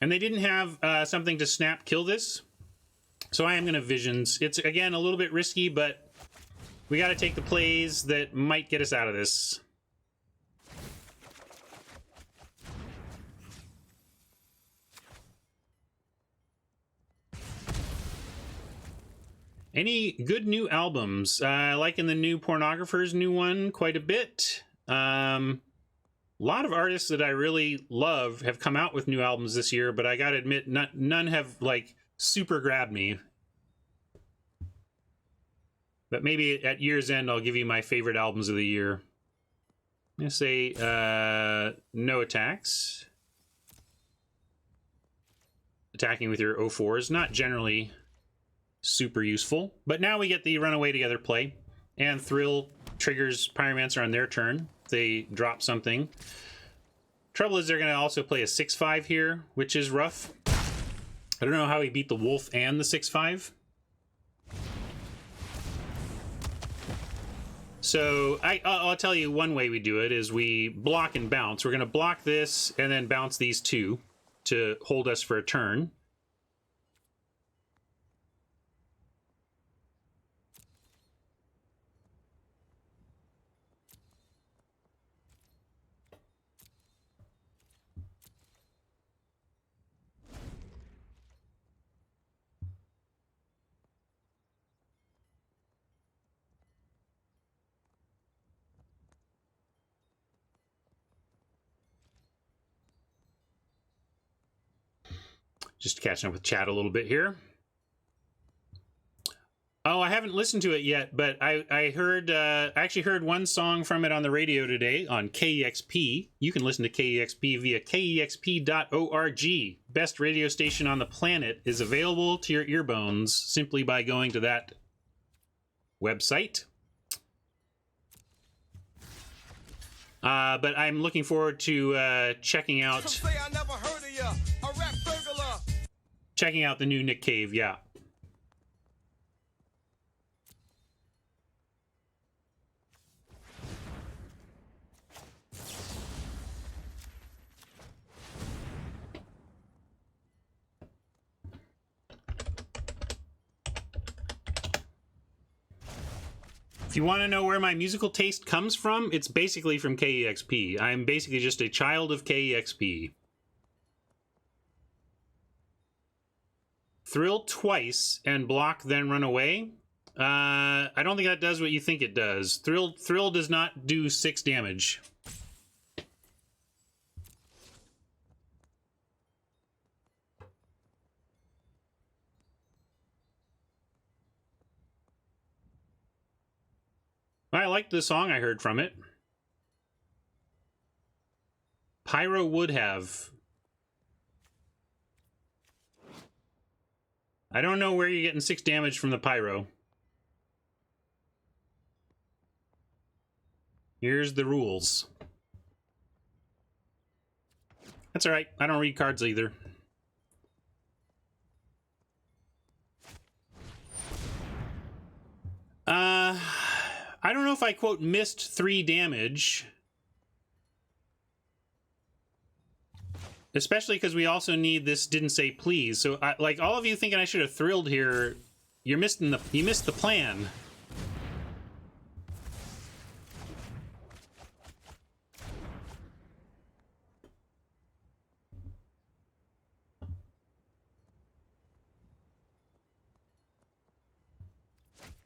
And they didn't have something to snap kill this. So I am going to Visions. It's, again, a little bit risky, but we got to take the plays that might get us out of this. Any good new albums? Liking the new Pornographer's new one quite a bit. A lot of artists that I really love have come out with new albums this year, but I gotta admit, none have, like, super grabbed me. But maybe at year's end, I'll give you my favorite albums of the year. I'm gonna say No Attacks. Attacking with your 04s, not generally super useful. But now we get the Runaway Together play, and Thrill triggers Pyromancer on their turn. They drop something. Trouble is they're going to also play a 6/5 here, which is rough. I don't know how he beat the wolf and the 6/5. So I'll tell you one way we do it is we block and bounce. We're going to block this and then bounce these 2 to hold us for a turn. Just catching up with chat a little bit here. Oh, I haven't listened to it yet, but I heard, I actually heard one song from it on the radio today on KEXP. You can listen to KEXP via KEXP.org. Best radio station on the planet is available to your earbones simply by going to that website. But I'm looking forward to checking out the new Nick Cave, yeah. If you want to know where my musical taste comes from, it's basically from KEXP. I'm basically just a child of KEXP. Thrill twice and block, then run away. I don't think that does what you think it does. Thrill does not do 6 damage. I liked the song I heard from it. Pyro would have. I don't know where you're getting 6 damage from the Pyro. Here's the rules. That's alright. I don't read cards either. I don't know if I, quote, missed 3 damage. Especially because we also need this didn't say please. So, like, all of you thinking I should have thrilled here, you missed the plan.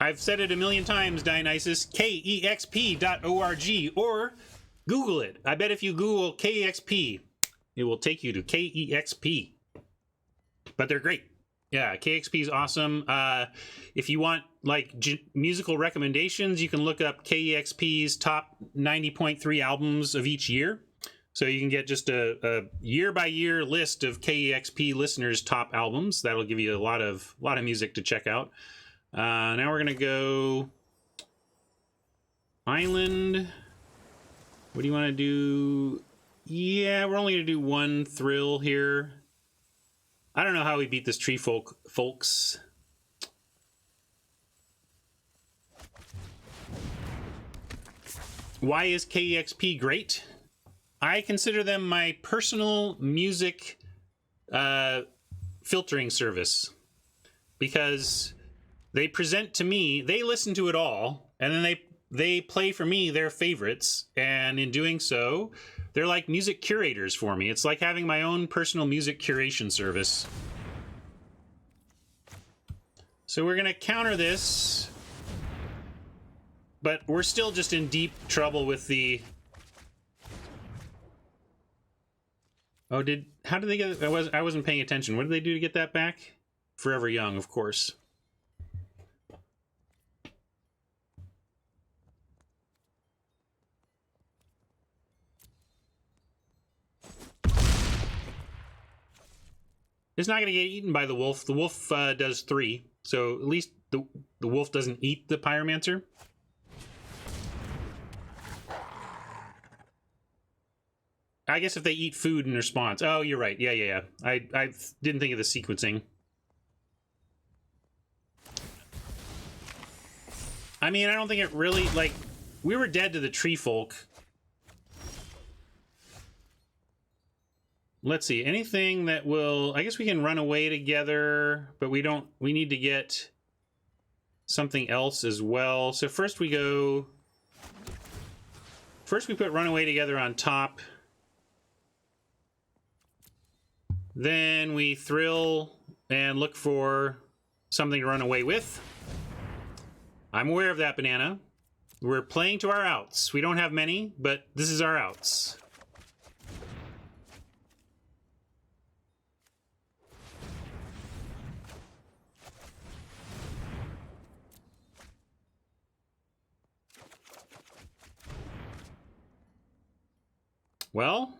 I've said it a million times, Dionysus, kexp.org, or Google it. I bet if you Google KEXP, it will take you to KEXP. But they're great. Yeah, KEXP is awesome. If you want like musical recommendations, you can look up KEXP's top 90.3 albums of each year. So you can get just a year-by-year list of KEXP listeners' top albums. That'll give you a lot of music to check out. Now we're gonna go Island. What do you want to do? Yeah, we're only gonna do one thrill here. I don't know how we beat this tree folks. Why is KEXP great? I consider them my personal music filtering service, because they present to me, they listen to it all, and then they play for me their favorites, and in doing so, they're like music curators for me. It's like having my own personal music curation service. So we're gonna counter this, but we're still just in deep trouble with the... Oh, how did they get it? I wasn't paying attention. What did they do to get that back? Forever Young, of course. It's not going to get eaten by the wolf. The wolf does 3, so at least the wolf doesn't eat the pyromancer. I guess if they eat food in response. Oh, you're right. Yeah. I didn't think of the sequencing. I mean, I don't think it really, like, we were dead to the tree folk. Let's see, anything that will... I guess we can run away together, but we need to get something else as well. So first we put runaway together on top. Then we thrill and look for something to run away with. I'm aware of that, Banana. We're playing to our outs. We don't have many, but this is our outs. Well,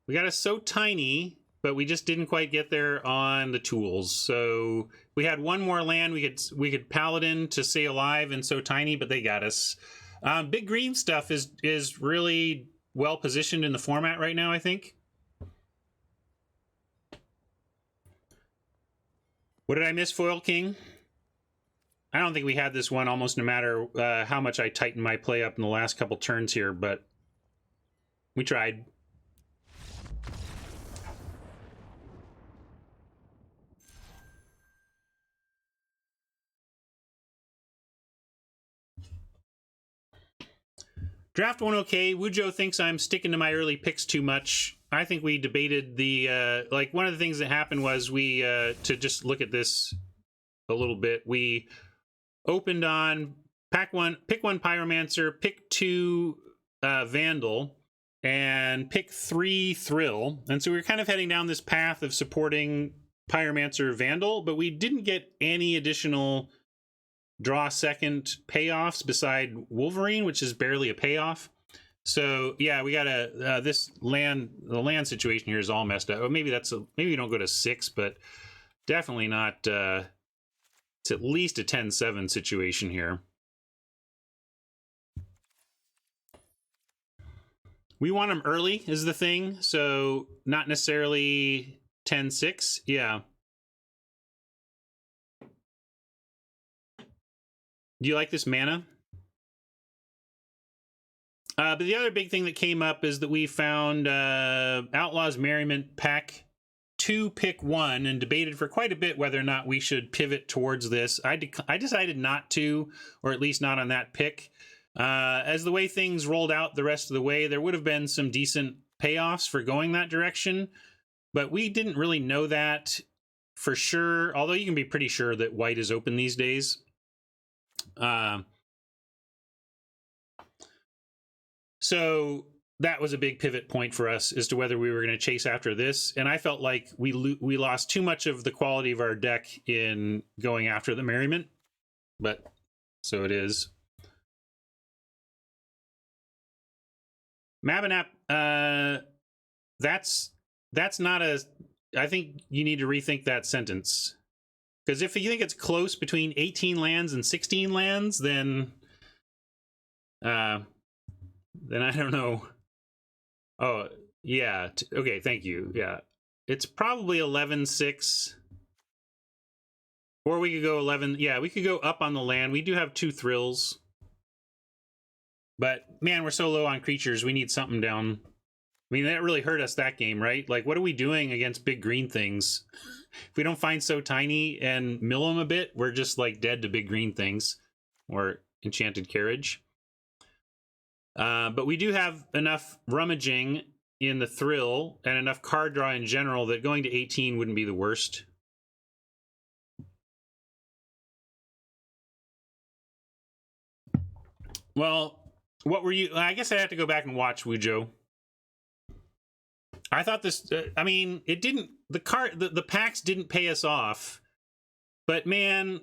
we got us so tiny, but we just didn't quite get there on the tools. So we had one more land we could paladin to stay alive and so tiny, but they got us. Big green stuff is really well positioned in the format right now, I think. What did I miss, Foil King? I don't think we had this one almost no matter how much I tightened my play up in the last couple turns here, but we tried. Draft 1 okay. Wujo thinks I'm sticking to my early picks too much. I think we debated the like one of the things that happened was we to just look at this a little bit. We opened on pick one Pyromancer, pick 2 Vandal, and pick 3 Thrill. And so we were kind of heading down this path of supporting Pyromancer Vandal, but we didn't get any additional draw second payoffs beside Wolverine, which is barely a payoff. So yeah, we got the land situation here is all messed up. Or maybe maybe we don't go to 6, but definitely not. It's at least a 10-7 situation here. We want them early is the thing, so not necessarily 10-6. Yeah. Do you like this mana? But the other big thing that came up is that we found Outlaws Merriment pack 2 pick 1 and debated for quite a bit whether or not we should pivot towards this. I decided not to, or at least not on that pick. As the way things rolled out the rest of the way, there would have been some decent payoffs for going that direction, but we didn't really know that for sure, although you can be pretty sure that white is open these days. So that was a big pivot point for us as to whether we were going to chase after this. And I felt like we lost too much of the quality of our deck in going after the Merriment. But so it is. Mabinap, that's not a... I think you need to rethink that sentence. Because if you think it's close between 18 lands and 16 lands, then I don't know. Oh, yeah. Okay, thank you. Yeah. It's probably 11-6. Or we could go 11. Yeah, we could go up on the land. We do have 2 thrills. But, man, we're so low on creatures. We need something down. I mean, that really hurt us that game, right? Like, what are we doing against big green things? If we don't find So Tiny and mill them a bit, we're just, like, dead to big green things. Or Enchanted Carriage. But we do have enough rummaging in the thrill and enough card draw in general that going to 18 wouldn't be the worst. Well, what were you... I guess I have to go back and watch Wujo. I thought this... I mean, it didn't... The packs didn't pay us off. But, man,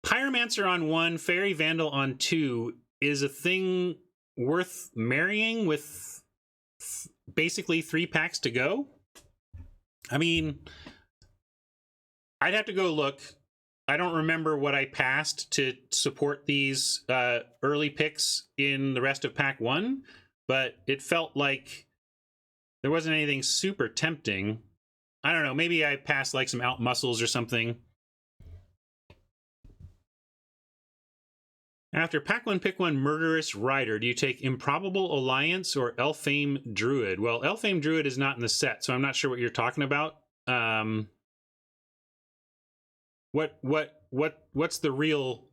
Pyromancer on 1, Fairy Vandal on 2 is a thing worth marrying with basically 3 packs to go. I mean, I'd have to go look. I don't remember what I passed to support these early picks in the rest of pack 1, but it felt like there wasn't anything super tempting. I don't know, maybe I passed like some out muscles or something. After pack 1, pick 1 Murderous Rider. Do you take Improbable Alliance or Elfame Druid? Well, Elfame Druid is not in the set, so I'm not sure what you're talking about. What's the real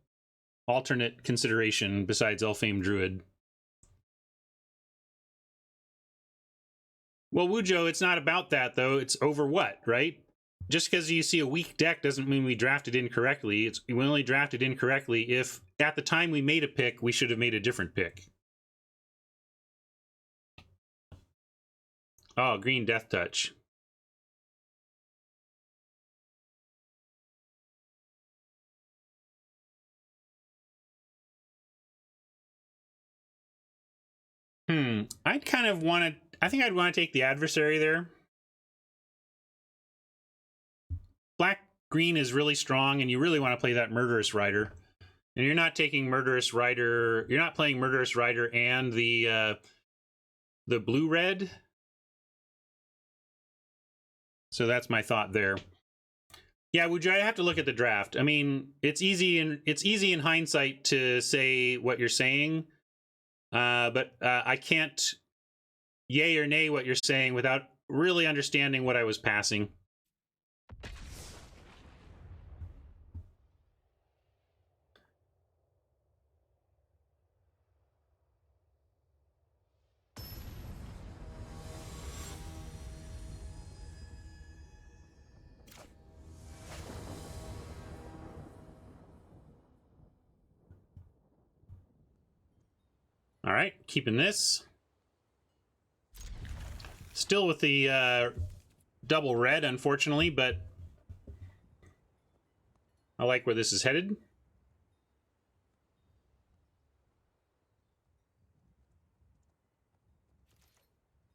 alternate consideration besides Elfame Druid? Well, Wujo, it's not about that, though. It's over what, right? Just because you see a weak deck doesn't mean we drafted incorrectly. We only drafted incorrectly if, at the time we made a pick, we should have made a different pick. Oh, green Death Touch. I'd kind of want to... I think I'd want to take the Adversary there. Black-green is really strong, and you really want to play that Murderous Rider. And you're not taking Murderous Rider... You're not playing Murderous Rider and the blue-red. So that's my thought there. Yeah, I have to look at the draft. I mean, it's easy in hindsight to say what you're saying, but I can't yay or nay what you're saying without really understanding what I was passing. All right, keeping this. Still with the double red, unfortunately, but I like where this is headed.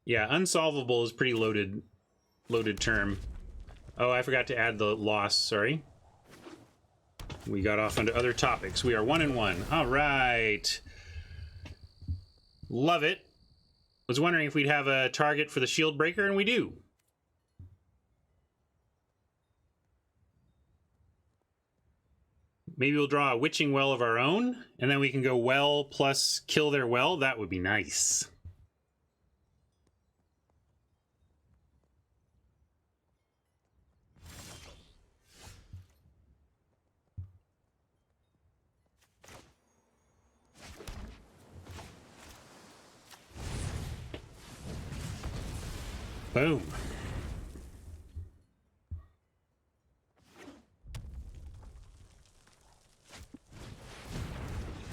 Yeah, unsolvable is pretty loaded term. Oh, I forgot to add the loss, sorry. We got off onto other topics. We are 1-1. All right. Love it. Was wondering if we'd have a target for the Shield Breaker, and we do. Maybe we'll draw a Witching Well of our own, and then we can go well plus kill their well. That would be nice. Boom.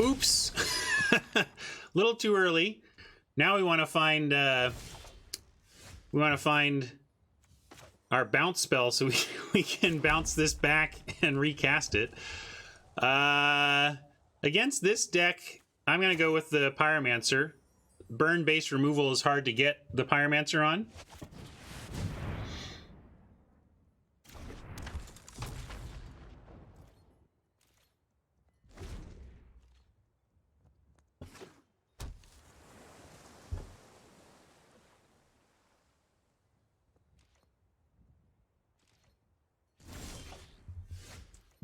Oops. Little too early. Now we want to find our bounce spell so we can bounce this back and recast it. Against this deck, I'm going to go with the Pyromancer. Burn base removal is hard to get the Pyromancer on.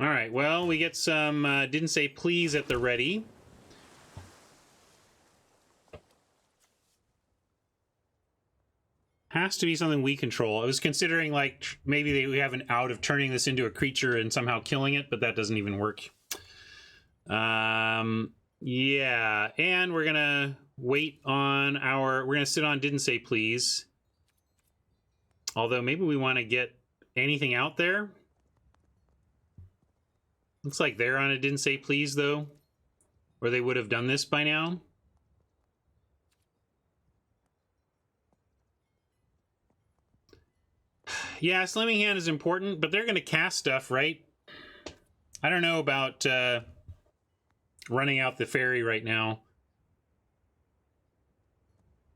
All right, well, we get some didn't say please at the ready. Has to be something we control. I was considering, like, maybe we have an out of turning this into a creature and somehow killing it, but that doesn't even work. Yeah, and we're gonna wait on our... We're gonna sit on didn't say please. Although maybe we want to get anything out there. Looks like they're on a didn't say please, though. Or they would have done this by now. Yeah, Slamming Hand is important, but they're going to cast stuff, right? I don't know about running out the fairy right now.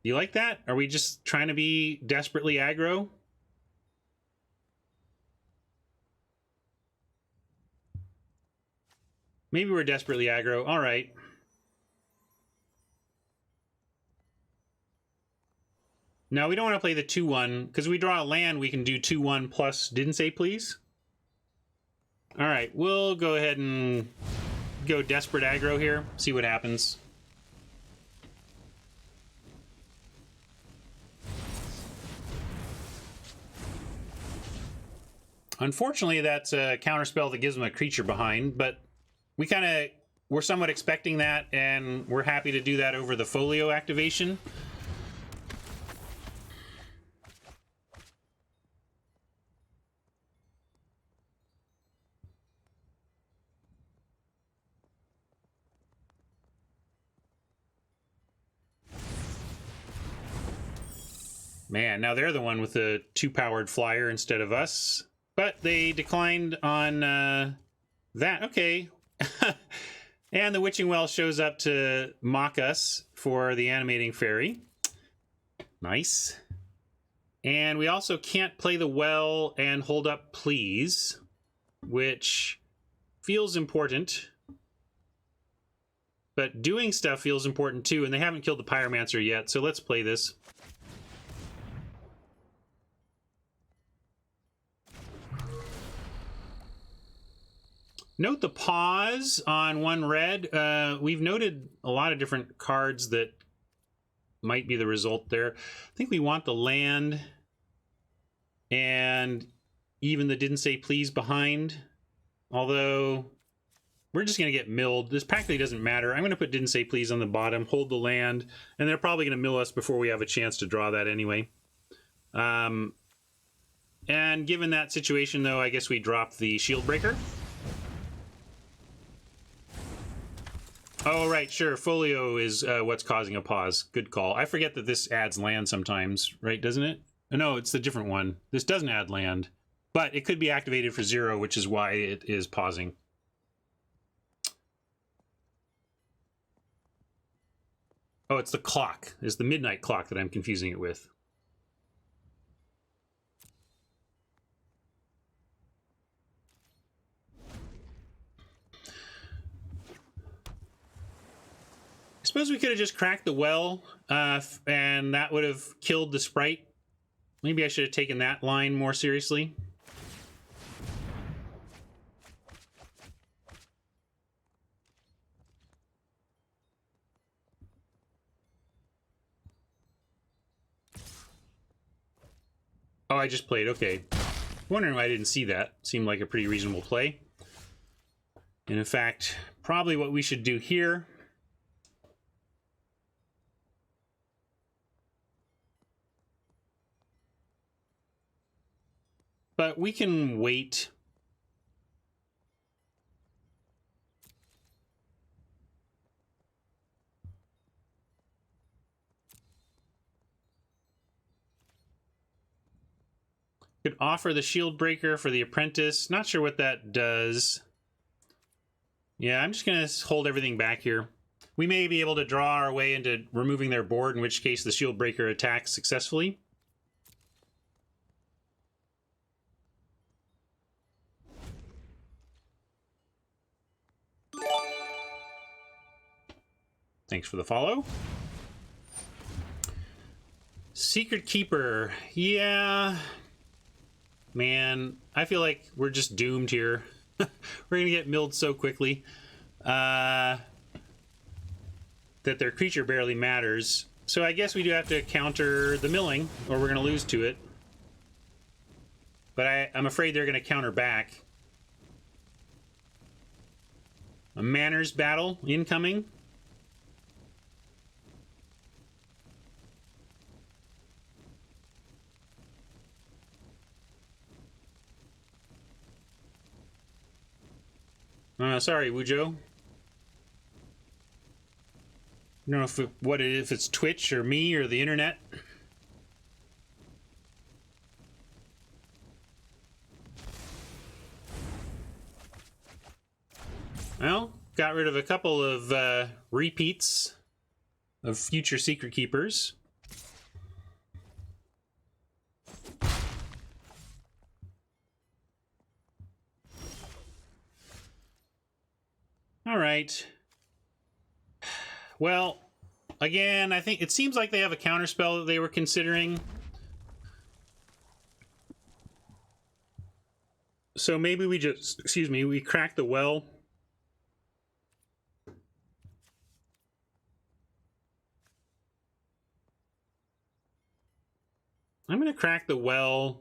You like that? Are we just trying to be desperately aggro? Maybe we're desperately aggro. All right. No, we don't want to play the 2-1, because we draw a land, we can do 2-1 plus didn't say please. All right, we'll go ahead and go desperate aggro here, see what happens. Unfortunately, that's a counterspell that gives them a creature behind, but we're somewhat expecting that, and we're happy to do that over the folio activation. Man, now they're the one with the 2-powered flyer instead of us. But they declined on that. Okay. And the Witching Well shows up to mock us for the Animating Fairy. Nice. And we also can't play the well and hold up please, which feels important. But doing stuff feels important too, and they haven't killed the Pyromancer yet, so let's play this. Note the pause on 1 red. We've noted a lot of different cards that might be the result there. I think we want the land and even the didn't say please behind. Although we're just going to get milled. This practically doesn't matter. I'm going to put didn't say please on the bottom, hold the land, and they're probably going to mill us before we have a chance to draw that anyway. And given that situation, though, I guess we drop the Shield Breaker. Oh, right, sure. Folio is what's causing a pause. Good call. I forget that this adds land sometimes, right, doesn't it? No, it's the different one. This doesn't add land, but it could be activated for 0, which is why it is pausing. Oh, it's the clock. It's the midnight clock that I'm confusing it with. I suppose we could have just cracked the well, and that would have killed the sprite. Maybe I should have taken that line more seriously. Oh, I just played. Okay. Wondering why I didn't see that. Seemed like a pretty reasonable play. And in fact, probably what we should do here... But we can wait. Could offer the shield breaker for the apprentice. Not sure what that does. Yeah, I'm just going to hold everything back here. We may be able to draw our way into removing their board, in which case the shield breaker attacks successfully. Thanks for the follow. Secret Keeper. Yeah. Man, I feel like we're just doomed here. We're going to get milled so quickly that their creature barely matters. So I guess we do have to counter the milling, or we're going to lose to it. But I'm afraid they're going to counter back. A manners battle incoming. Sorry, Wujo. I don't know if it's Twitch or me or the internet. Well, got rid of a couple of repeats of future Secret Keepers. All right. Well, again, I think it seems like they have a counterspell that they were considering. So maybe we just, excuse me, we crack the well. I'm going to crack the well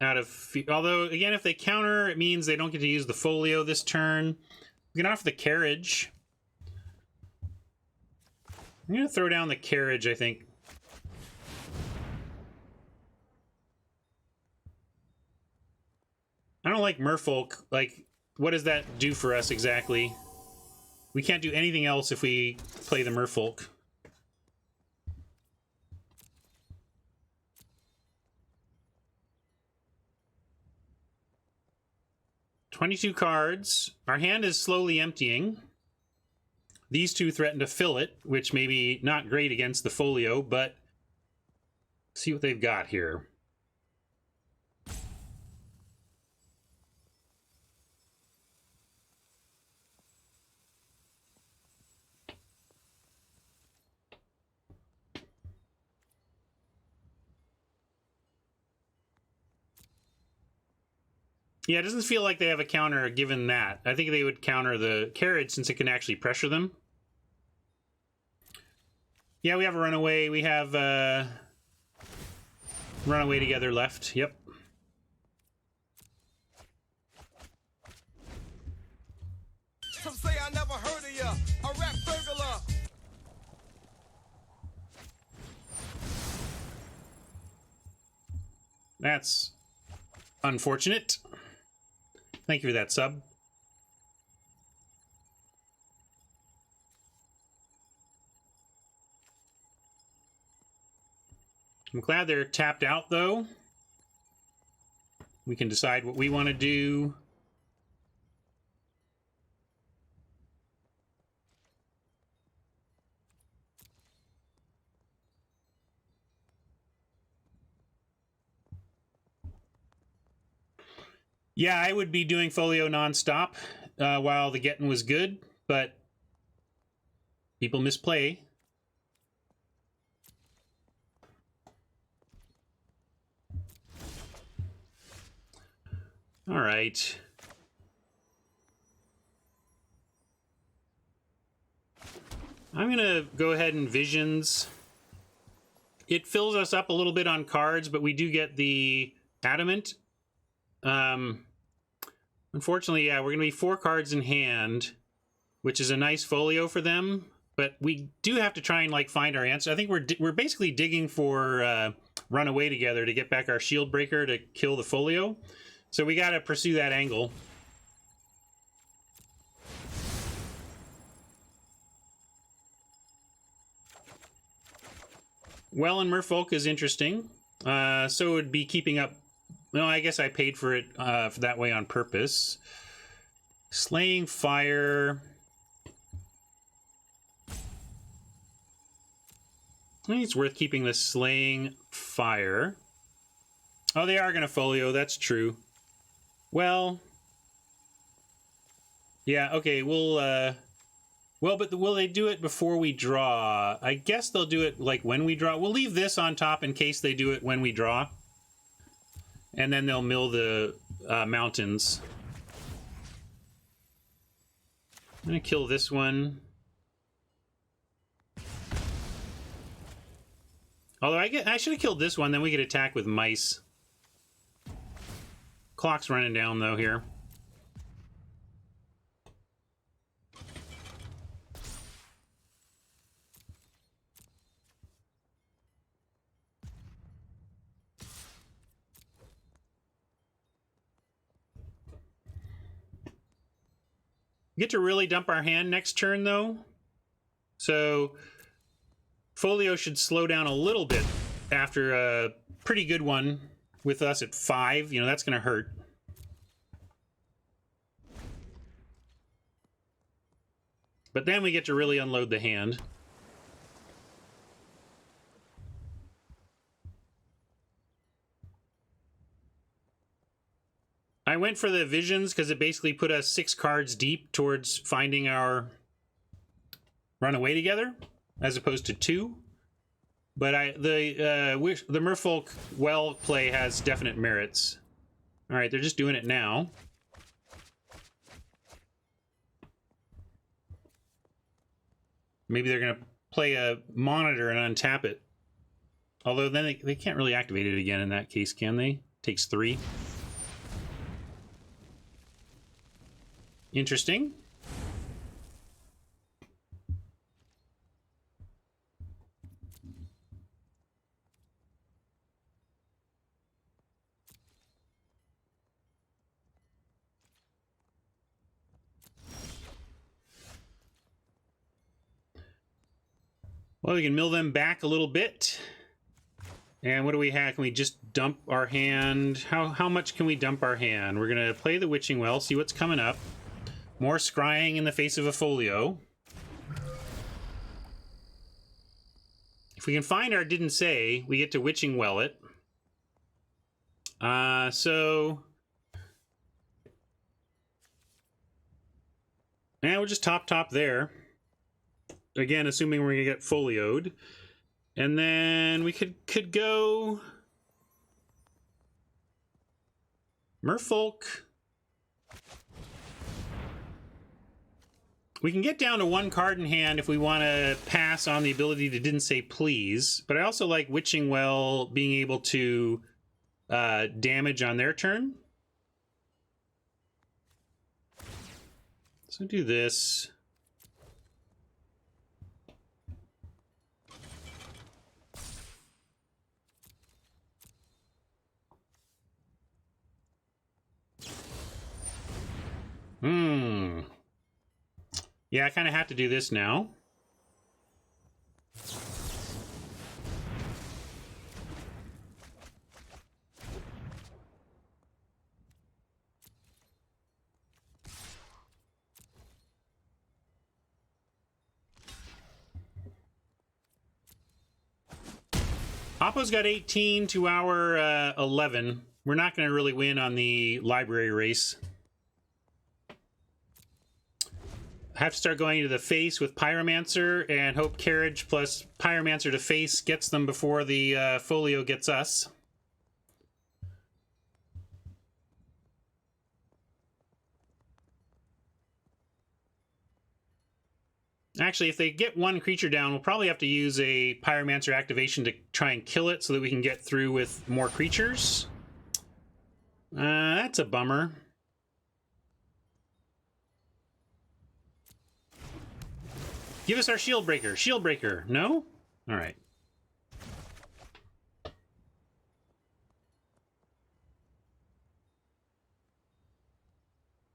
out of... Although, again, if they counter, it means they don't get to use the folio this turn. We can offer the carriage. I'm going to throw down the carriage, I think. I don't like Merfolk. Like, what does that do for us exactly? We can't do anything else if we play the Merfolk. $22 cards. Our hand is slowly emptying. These two threaten to fill it, which may be not great against the folio, but see what they've got here. Yeah, it doesn't feel like they have a counter given that. I think they would counter the carriage since it can actually pressure them. Yeah, we have a runaway. We have runaway together left. Yep. Some say I never heard of ya. A rap burglar. That's unfortunate. Thank you for that sub. I'm glad they're tapped out, though. We can decide what we want to do. Yeah, I would be doing folio nonstop while the getting was good, but people misplay. All right. I'm going to go ahead and Visions. It fills us up a little bit on cards, but we do get the Adamant. Unfortunately, yeah, we're going to be 4 cards in hand, which is a nice folio for them. But we do have to try and like find our answer. I think we're basically digging for Runaway together to get back our Shield Breaker to kill the folio. So we got to pursue that angle. Well, and Merfolk is interesting. So it would be keeping up No, I guess I paid for it for that way on purpose. Slaying Fire. I think it's worth keeping the Slaying Fire. Oh, they are going to folio. That's true. Well, yeah, okay, we'll, well, but will they do it before we draw? I guess they'll do it, like, when we draw. We'll leave this on top in case they do it when we draw. And then they'll mill the mountains. I'm going to kill this one. Although I should have killed this one, then we could attack with mice. Clock's running down, though, here. Get to really dump our hand next turn, though. So folio should slow down a little bit after a pretty good one with us at 5. You know, that's going to hurt. But then we get to really unload the hand. I went for the visions because it basically put us 6 cards deep towards finding our runaway together, as opposed to 2. But the Merfolk Well play has definite merits. All right, they're just doing it now. Maybe they're going to play a monitor and untap it. Although then they can't really activate it again in that case, can they? Takes 3. Interesting. Well, we can mill them back a little bit. And what do we have? Can we just dump our hand? How much can we dump our hand? We're going to play the Witching Well, see what's coming up. More scrying in the face of a folio. If we can find our didn't say, we get to Witching Well it. So... and we'll just top there. Again, assuming we're going to get folioed. And then we could go... Merfolk. We can get down to 1 card in hand if we want to pass on the ability to didn't say please. But I also like Witching Well being able to damage on their turn. So do this. Yeah, I kind of have to do this now. Oppo's got 18 to our 11. We're not going to really win on the library race. I have to start going to the face with Pyromancer and hope Carriage plus Pyromancer to face gets them before the folio gets us. Actually, if they get 1 creature down, we'll probably have to use a Pyromancer activation to try and kill it so that we can get through with more creatures. That's a bummer. Give us our Shield Breaker. Shield Breaker. No? All right.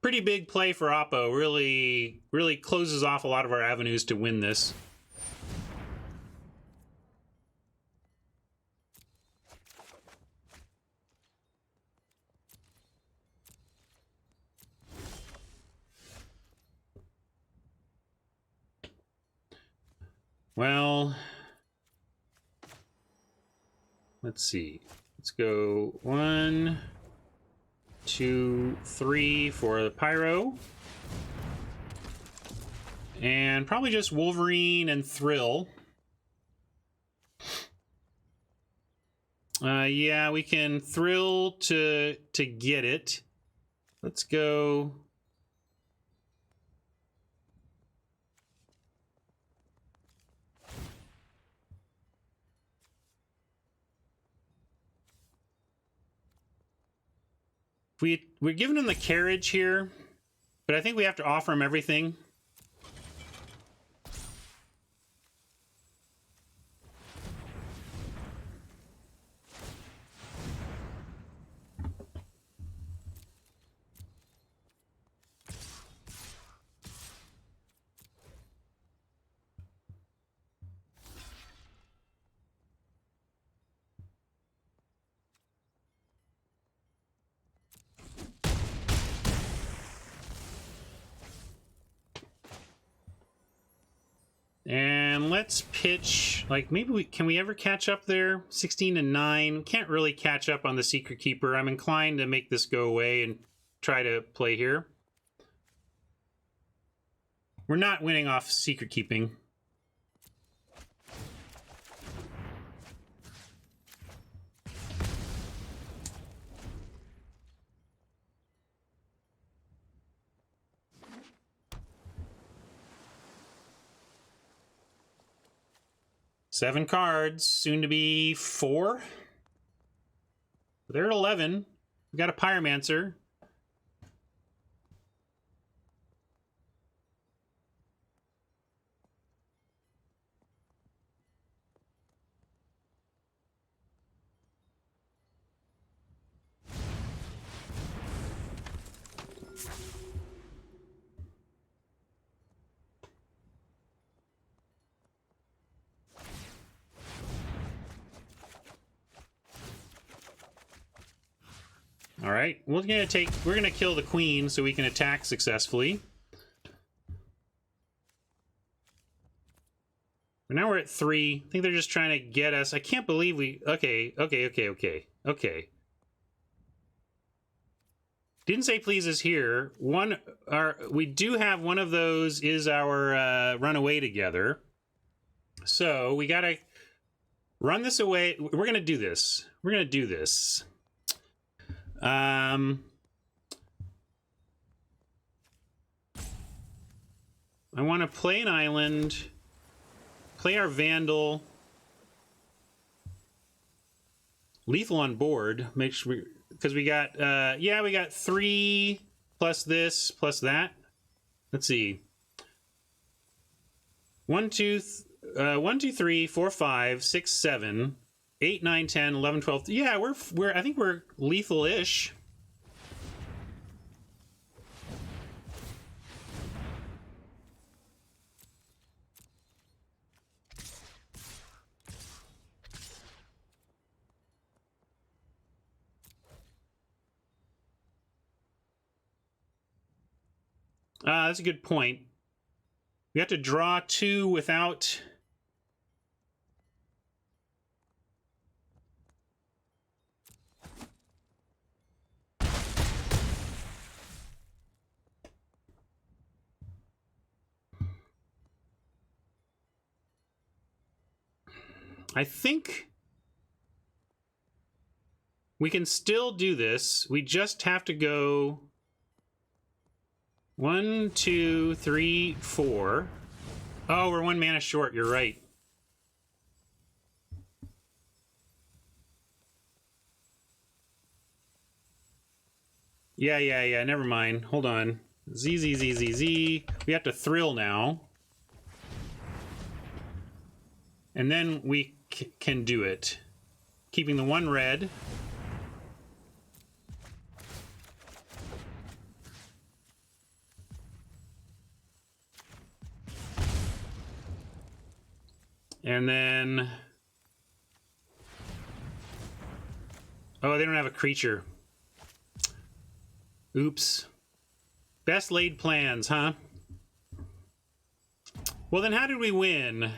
Pretty big play for Oppo. Really closes off a lot of our avenues to win this. Well, let's see. Let's go 1, 2, 3 for the Pyro. And probably just Wolverine and Thrill. Yeah, we can Thrill to get it. Let's go. We're giving him the carriage here, but I think we have to offer him everything. And let's pitch, like, maybe can we ever catch up there? 16 and 9. Can't really catch up on the Secret Keeper. I'm inclined to make this go away and try to play here. We're not winning off Secret Keeping. Seven cards, soon to be 4. They're at 11. We got a Pyromancer. All right, we're gonna kill the queen so we can attack successfully. But now we're at 3. I think they're just trying to get us. I can't believe we. Okay. Didn't say please is here. We do have one of those is our run away together. So we gotta run this away. We're gonna do this. I want to play an island, play our Vandal, lethal on board. Make sure because we got we got 3 plus this plus that. Let's see. 1, 2, 3, 4, 5, 6, 7, 8, 9, 10, 11, 12. Yeah, I think we're lethal-ish. That's a good point. We have to draw 2 without... I think we can still do this. We just have to go 1, 2, 3, 4. Oh, we're 1 mana short. You're right. Yeah. Never mind. Hold on. Z. We have to thrill now. And then we can do it. Keeping the 1 red. And then... Oh, they don't have a creature. Oops. Best laid plans, huh? Well, then how did we win?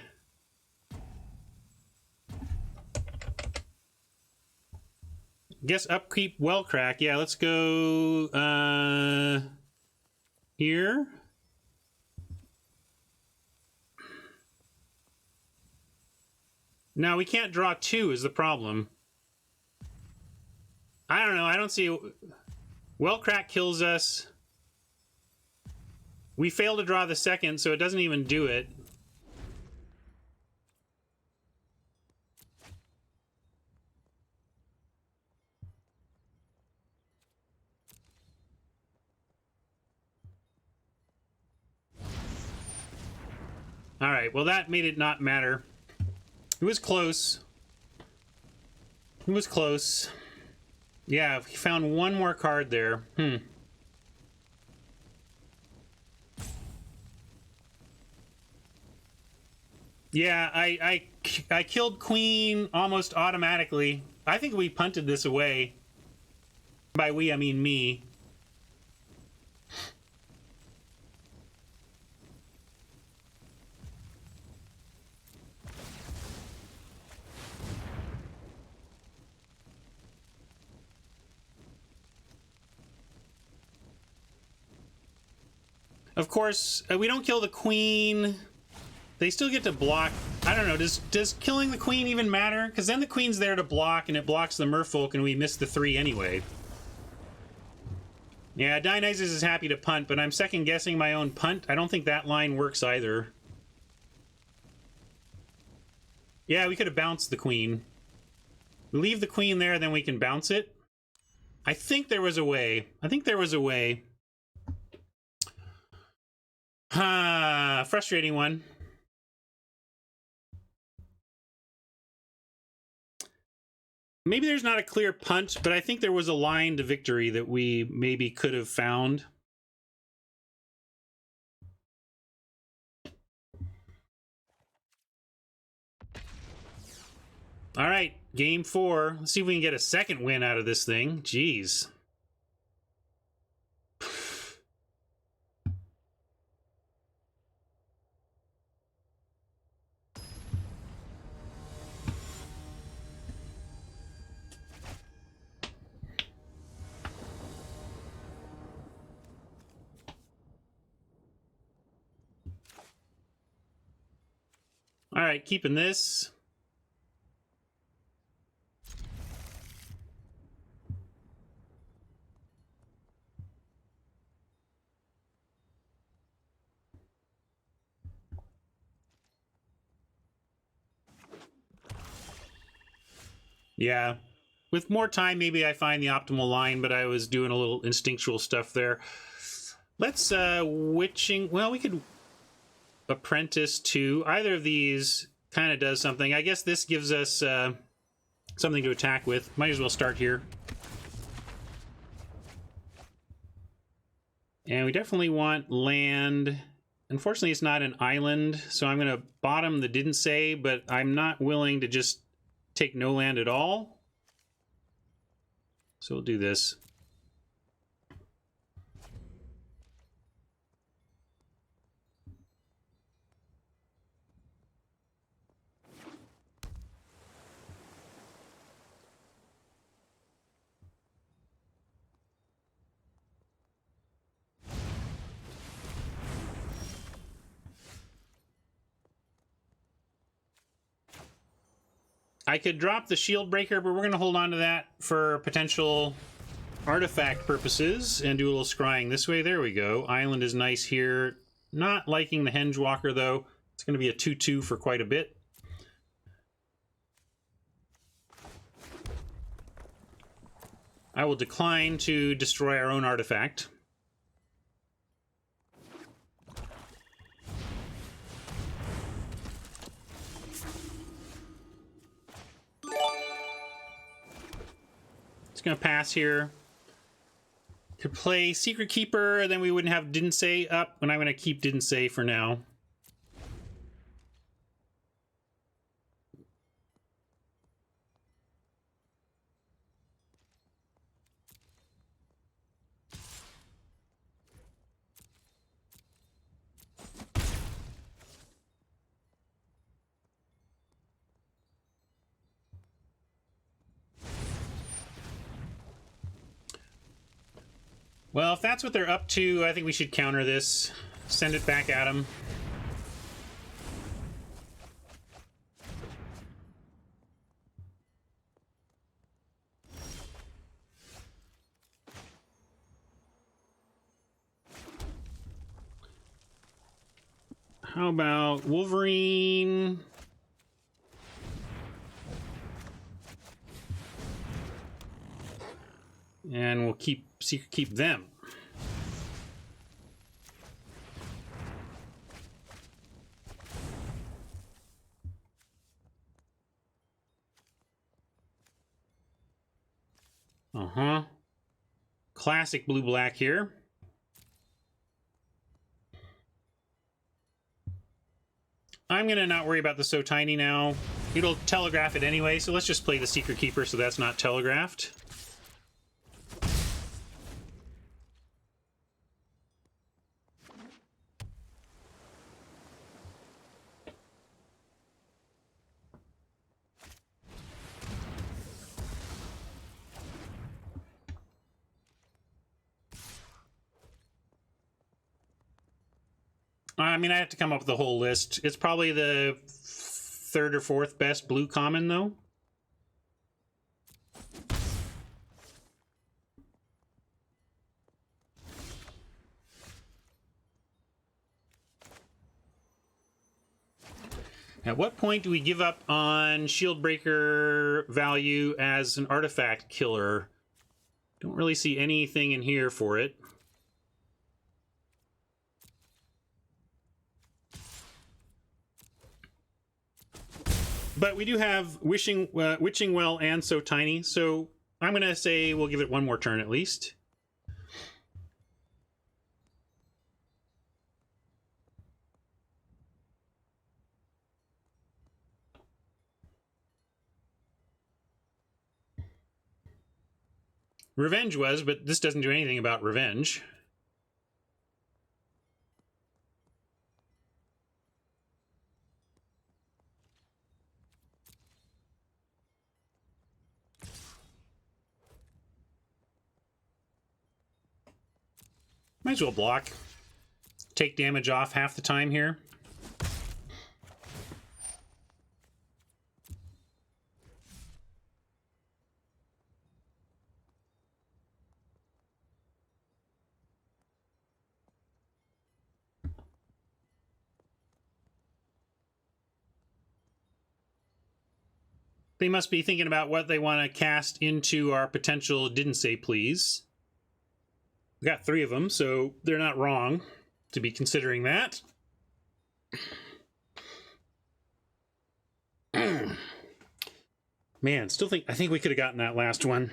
Guess upkeep Wellcrack. Yeah, let's go here. No, we can't draw 2 is the problem. I don't know. I don't see... Wellcrack kills us. We fail to draw the second, so it doesn't even do it. All right, well, that made it not matter. It was close. It was close. Yeah, we found one more card there. Yeah, I killed Queen almost automatically. I think we punted this away. By we, I mean me. Of course, we don't kill the Queen. They still get to block. I don't know, does killing the Queen even matter? Because then the Queen's there to block, and it blocks the Merfolk, and we miss the 3 anyway. Yeah, Dionysus is happy to punt, but I'm second-guessing my own punt. I don't think that line works either. Yeah, we could have bounced the Queen. We leave the Queen there, then we can bounce it. I think there was a way. I think there was a way. Frustrating one. Maybe there's not a clear punt, but I think there was a line to victory that we maybe could have found. All right, game 4. Let's see if we can get a second win out of this thing. Jeez. All right, keeping this. Yeah. With more time, maybe I find the optimal line, but I was doing a little instinctual stuff there. Let's, witching... Well, we could apprentice to... Either of these kind of does something. I guess this gives us something to attack with. Might as well start here. And we definitely want land. Unfortunately, it's not an island, so I'm going to bottom the didn't say, but I'm not willing to just take no land at all. So we'll do this. I could drop the shield breaker, but we're going to hold on to that for potential artifact purposes and do a little scrying this way. There we go. Island is nice here. Not liking the Henge Walker, though. It's going to be a 2-2 for quite a bit. I will decline to destroy our own artifact. Gonna pass here. Could play Secret Keeper, then we wouldn't have didn't say up, and I'm gonna keep didn't say for now. Well, if that's what they're up to, I think we should counter this. Send it back at them. How about Wolverine? And we'll keep them. Classic blue-black here. I'm going to not worry about the So Tiny now. It'll telegraph it anyway, so let's just play the Secret Keeper so that's not telegraphed. I mean, I have to come up with the whole list. It's probably the third or fourth best blue common, though. At what point do we give up on Shield Breaker value as an artifact killer? Don't really see anything in here for it. But we do have Witching Well and So Tiny, so I'm going to say we'll give it one more turn at least. Revenge was, but this doesn't do anything about revenge. Might as well block. Take damage off half the time here. They must be thinking about what they want to cast into our potential Didn't Say Please. We got 3 of them, so they're not wrong to be considering that. Man, I think we could have gotten that last one.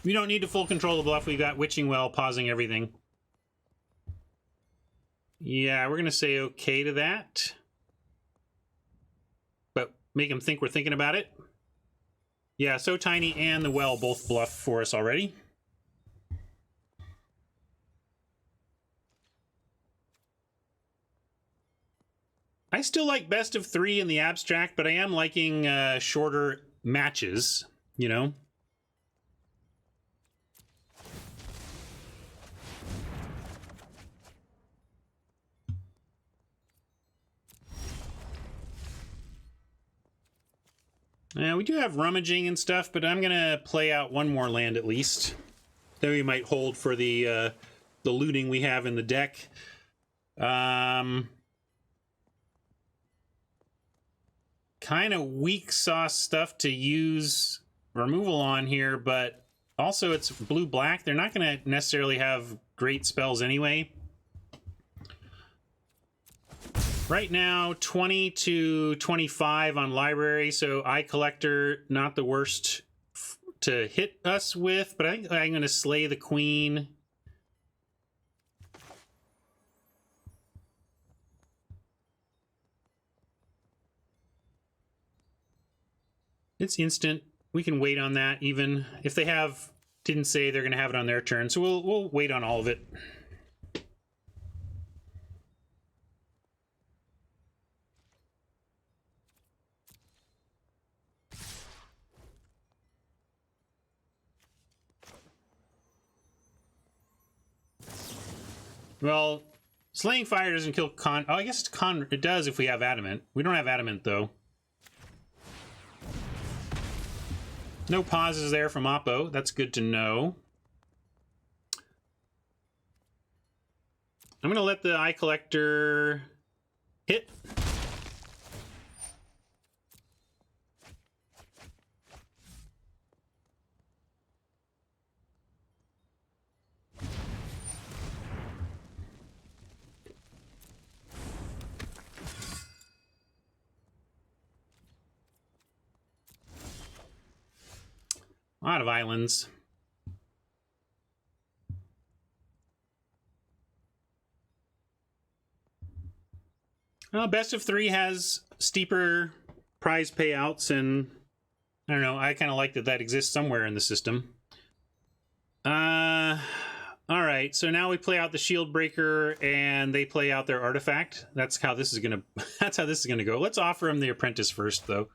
We don't need to full control the bluff. We've got Witching Well pausing everything. Yeah, we're going to say okay to that. But make them think we're thinking about it. Yeah, So Tiny and the Well both bluff for us already. I still like best of 3 in the abstract, but I am liking shorter matches, you know? We do have rummaging and stuff, but I'm gonna play out one more land at least. Then we might hold for the looting we have in the deck. Kind of weak sauce stuff to use removal on here, but also it's blue-black. They're not gonna necessarily have great spells anyway. Right now, 20 to 25 on library, so Eye Collector, not the worst to hit us with, but I think I'm going to Slay the Queen. It's instant. We can wait on that even. If they didn't say they're going to have it on their turn, so we'll wait on all of it. Well, slaying fire doesn't kill con. Oh, I guess it does if we have adamant. We don't have adamant though. No pauses there from Oppo. That's good to know. I'm gonna let the eye collector hit. A lot of islands. Well, best of 3 has steeper prize payouts, and I don't know, I kind of like that exists somewhere in the system. All right, so now we play out the shield breaker, and they play out their artifact. That's how this is gonna. That's how this is gonna go. Let's offer them the apprentice first, though.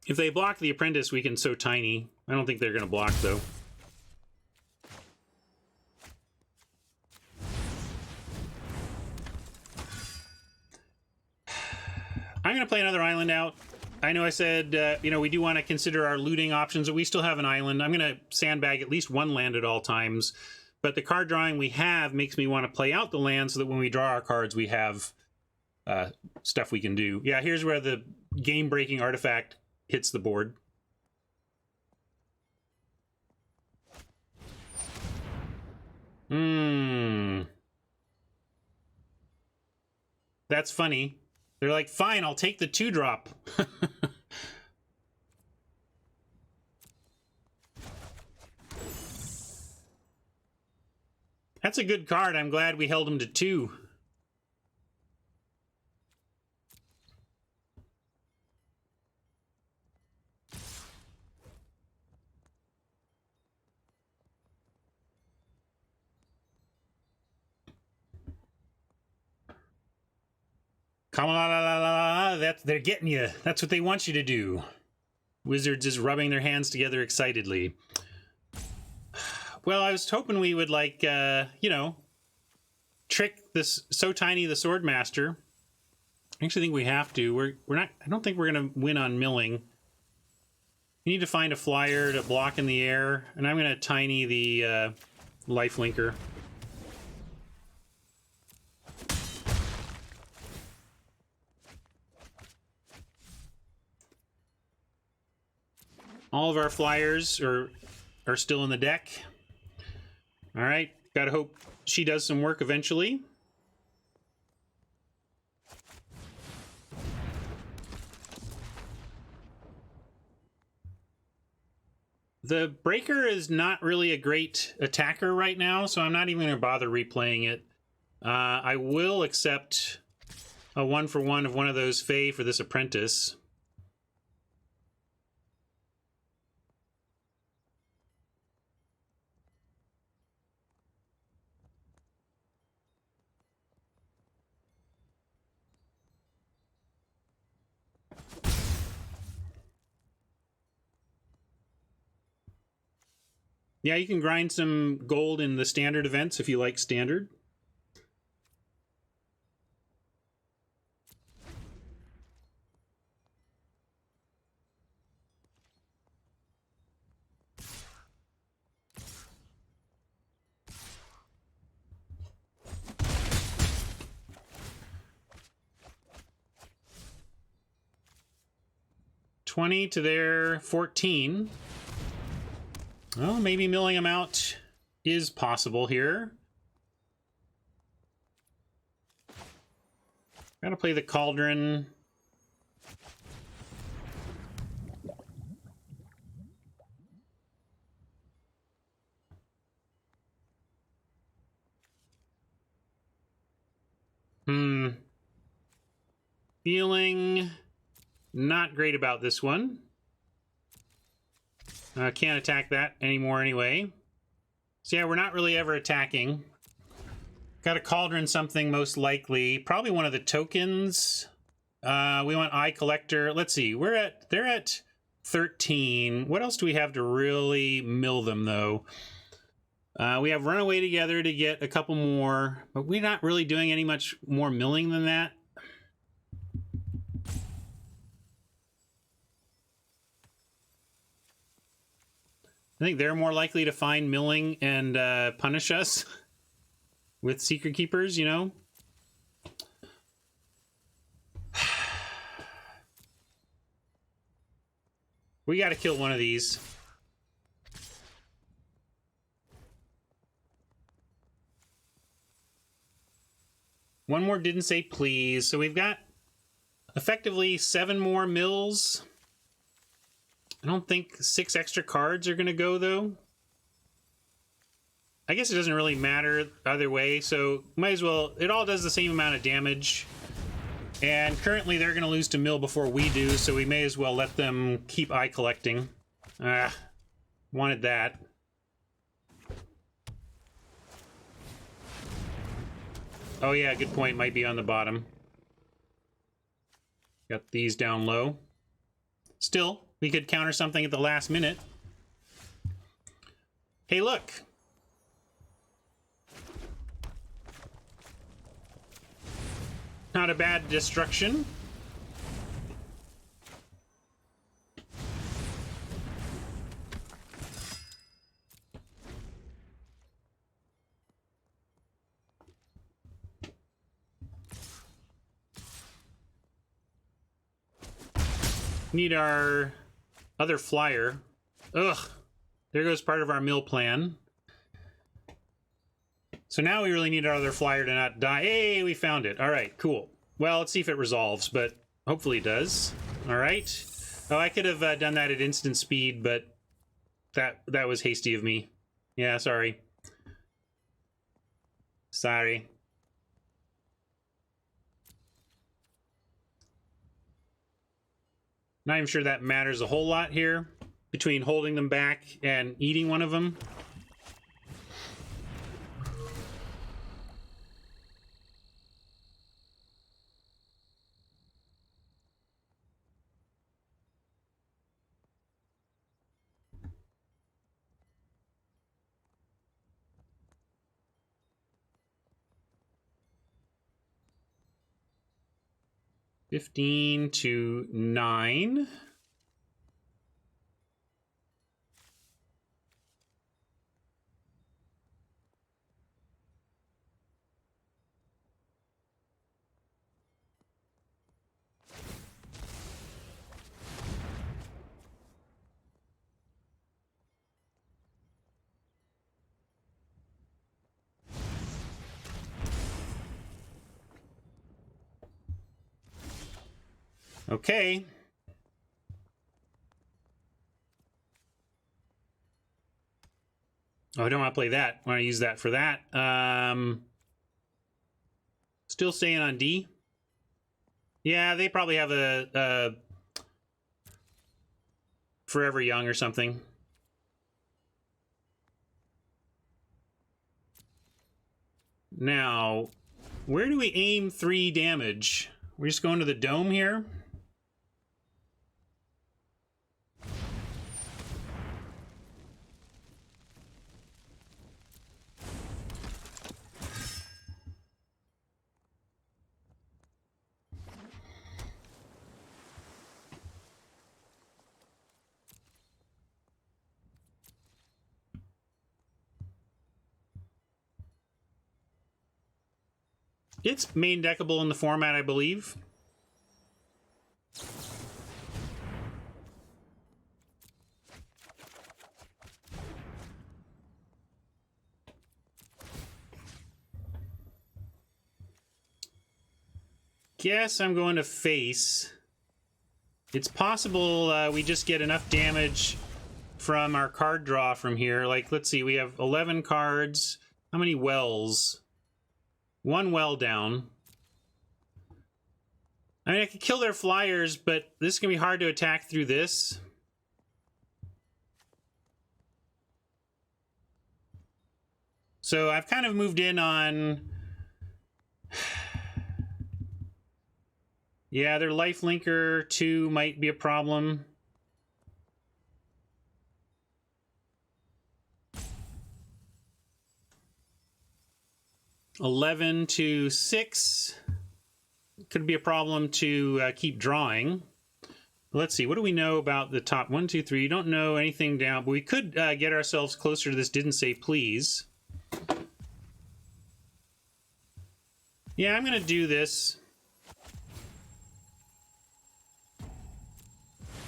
If they block the apprentice, we can so tiny. I don't think they're gonna block though. I'm gonna play another island out. I know I said, you know, we do want to consider our looting options, but we still have an island. I'm going to sandbag at least one land at all times. But the card drawing we have makes me want to play out the land so that when we draw our cards, we have stuff we can do. Yeah, here's where the game-breaking artifact hits the board. That's funny. They're like, fine, I'll take the 2-drop. That's a good card. I'm glad we held him to 2. Come on, they're getting you. That's what they want you to do. Wizards is rubbing their hands together excitedly. Well, I was hoping we would, like, you know, trick this so tiny the Swordmaster. I actually think we have to. We're not. I don't think we're gonna win on milling. We need to find a flyer to block in the air, and I'm gonna tiny the lifelinker. All of our flyers are still in the deck. All right, gotta hope she does some work eventually. The Breaker is not really a great attacker right now, so I'm not even going to bother replaying it. I will accept a 1-for-1 of one of those Fae for this Apprentice. Yeah, you can grind some gold in the standard events if you like standard. $20 to their 14. Well, maybe milling them out is possible here. Gotta play the Cauldron. Feeling not great about this one. Can't attack that anymore anyway. So yeah, we're not really ever attacking. Got a Cauldron something most likely. Probably one of the tokens. We want Eye Collector. Let's see. They're at 13. What else do we have to really mill them though? We have Runaway together to get a couple more, but we're not really doing any much more milling than that. I think they're more likely to find milling and punish us with Secret Keepers, you know? We got to kill one of these. One more didn't say please. So we've got effectively 7 more mills. I don't think 6 extra cards are going to go, though. I guess it doesn't really matter either way, so might as well... It all does the same amount of damage. And currently they're going to lose to mill before we do, so we may as well let them keep eye collecting. Wanted that. Oh yeah, good point. Might be on the bottom. Got these down low. Still, we could counter something at the last minute. Hey, look! Not a bad destruction. Need our other flyer. Ugh. There goes part of our mill plan. So now we really need our other flyer to not die. Hey, we found it. All right, cool. Well, let's see if it resolves, but hopefully it does. All right. Oh, I could have done that at instant speed, but that was hasty of me. Yeah, sorry. Sorry. Not even sure that matters a whole lot here, between holding them back and eating one of them. $15 to $9. Okay. Oh, I don't want to play that. I want to use that for that. Still staying on D. Yeah, they probably have a Forever Young or something. Now, where do we aim 3 damage? We're just going to the dome here. It's main deckable in the format, I believe. Guess I'm going to face. It's possible we just get enough damage from our card draw from here. Like, let's see, we have 11 cards. How many wells? 1 well down. I mean, I could kill their flyers, but this is going to be hard to attack through this. So I've kind of moved in on... Yeah, their lifelinker 2 might be a problem. 11 to 6. Could be a problem to keep drawing. Let's see, what do we know about the top 1, 2, 3? You don't know anything down, but we could get ourselves closer to this didn't say please. Yeah, I'm going to do this.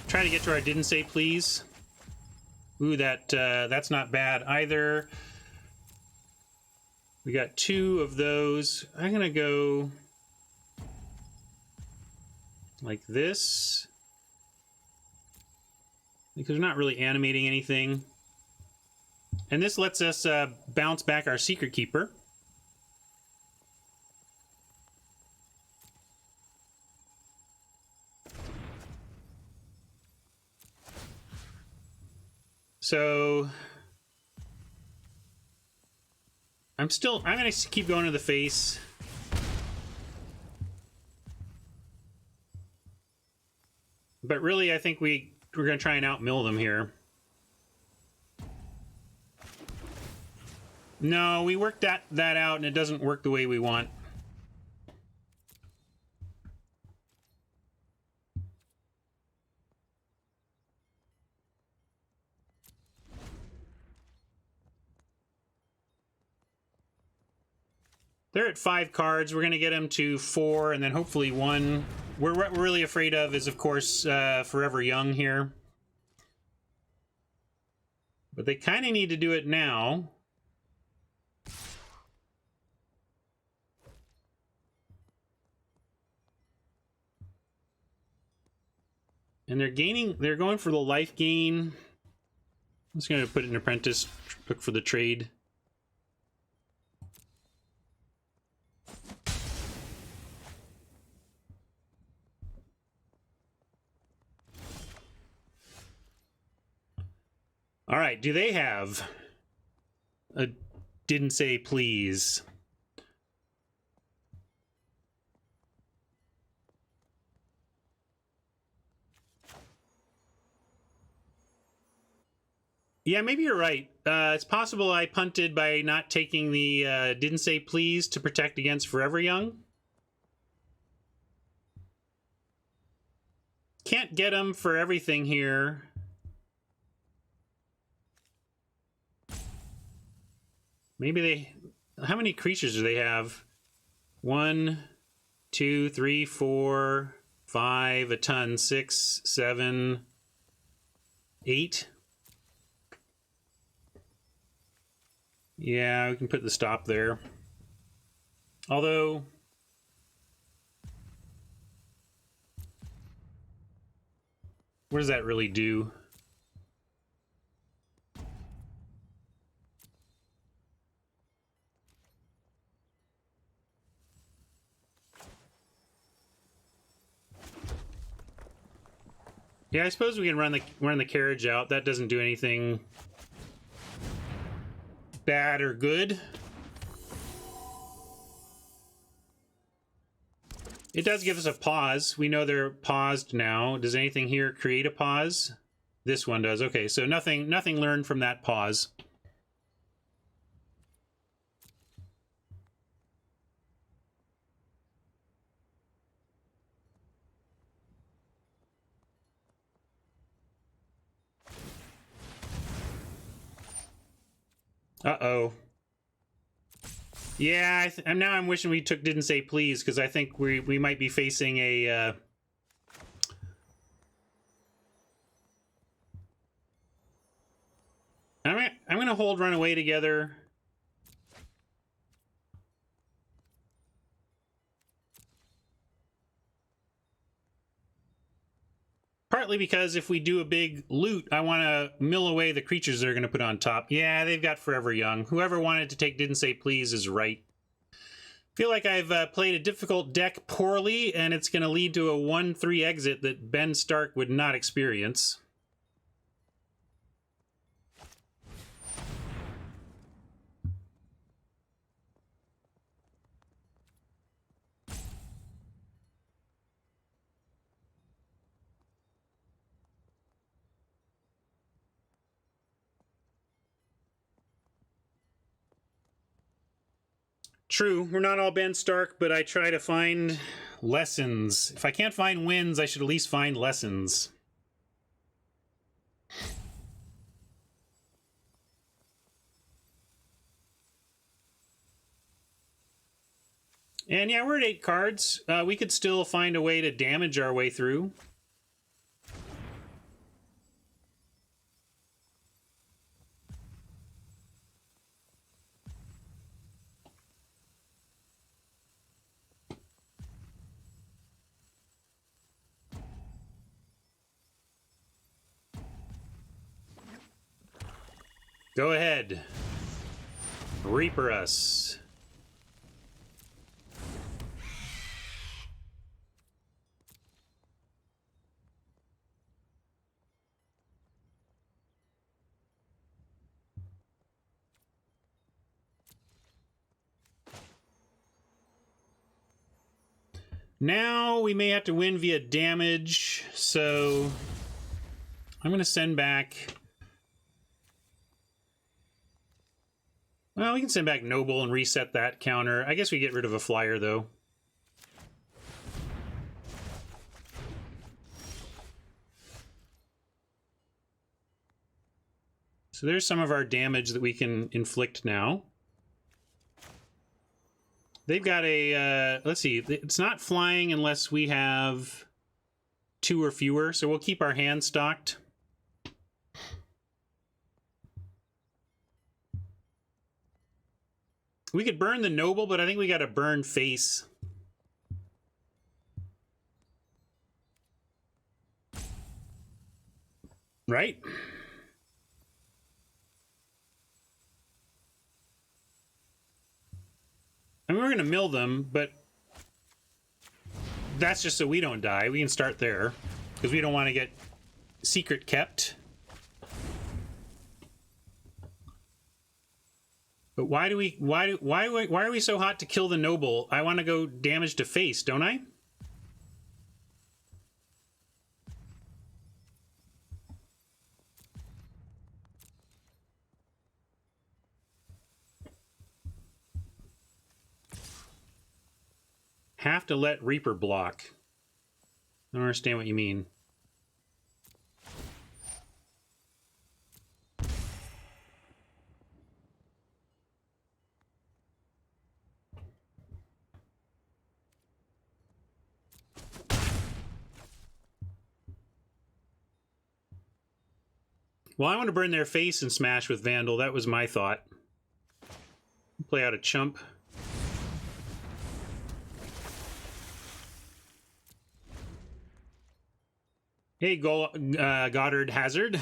Try to get to our didn't say please. Ooh, that's not bad either. We got 2 of those. I'm going to go like this, because we're not really animating anything. And this lets us bounce back our Secret Keeper. So I'm going to keep going to the face. But really, I think we're going to try and outmill them here. No, we worked that out, and it doesn't work the way we want. They're at 5 cards. We're going to get them to 4, and then hopefully 1. What we're really afraid of is, of course, Forever Young here. But they kind of need to do it now. And they're going for the life gain. I'm just going to put an apprentice, look for the trade. All right, do they have a didn't say please? Yeah, maybe you're right. It's possible I punted by not taking the didn't say please to protect against Forever Young. Can't get them for everything here. Maybe they... How many creatures do they have? 1, 2, 3, 4, 5, a ton, 6, 7, 8. Yeah, we can put the stop there. Although... what does that really do? Yeah, I suppose we can run the carriage out. That doesn't do anything bad or good. It does give us a pause. We know they're paused now. Does anything here create a pause? This one does. Okay, so nothing learned from that pause. Uh-oh. Yeah, now I'm wishing we didn't say please, because I think we might be facing a... I'm going to hold Runaway together. Partly because if we do a big loot, I want to mill away the creatures they're going to put on top. Yeah, they've got Forever Young. Whoever wanted to take didn't say please is right. Feel like I've played a difficult deck poorly, and it's going to lead to a 1-3 exit that Ben Stark would not experience. True, we're not all Ben Stark, but I try to find lessons. If I can't find wins, I should at least find lessons. And yeah, we're at 8 cards. We could still find a way to damage our way through. Go ahead. Reaper us. Now we may have to win via damage, so I'm going to send back... Well, we can send back Noble and reset that counter. I guess we get rid of a flyer, though. So there's some of our damage that we can inflict now. They've got a, let's see, it's not flying unless we have 2 or fewer, so we'll keep our hand stocked. We could burn the Noble, but I think we got to burn face. Right? I mean, we're going to mill them, but that's just so we don't die. We can start there, because we don't want to get secret kept. But why are we so hot to kill the Noble? I want to go damage to face, don't I? Have to let Reaper block. I don't understand what you mean. Well, I want to burn their face and smash with Vandal. That was my thought. Play out a chump. Hey, Goddard Hazard.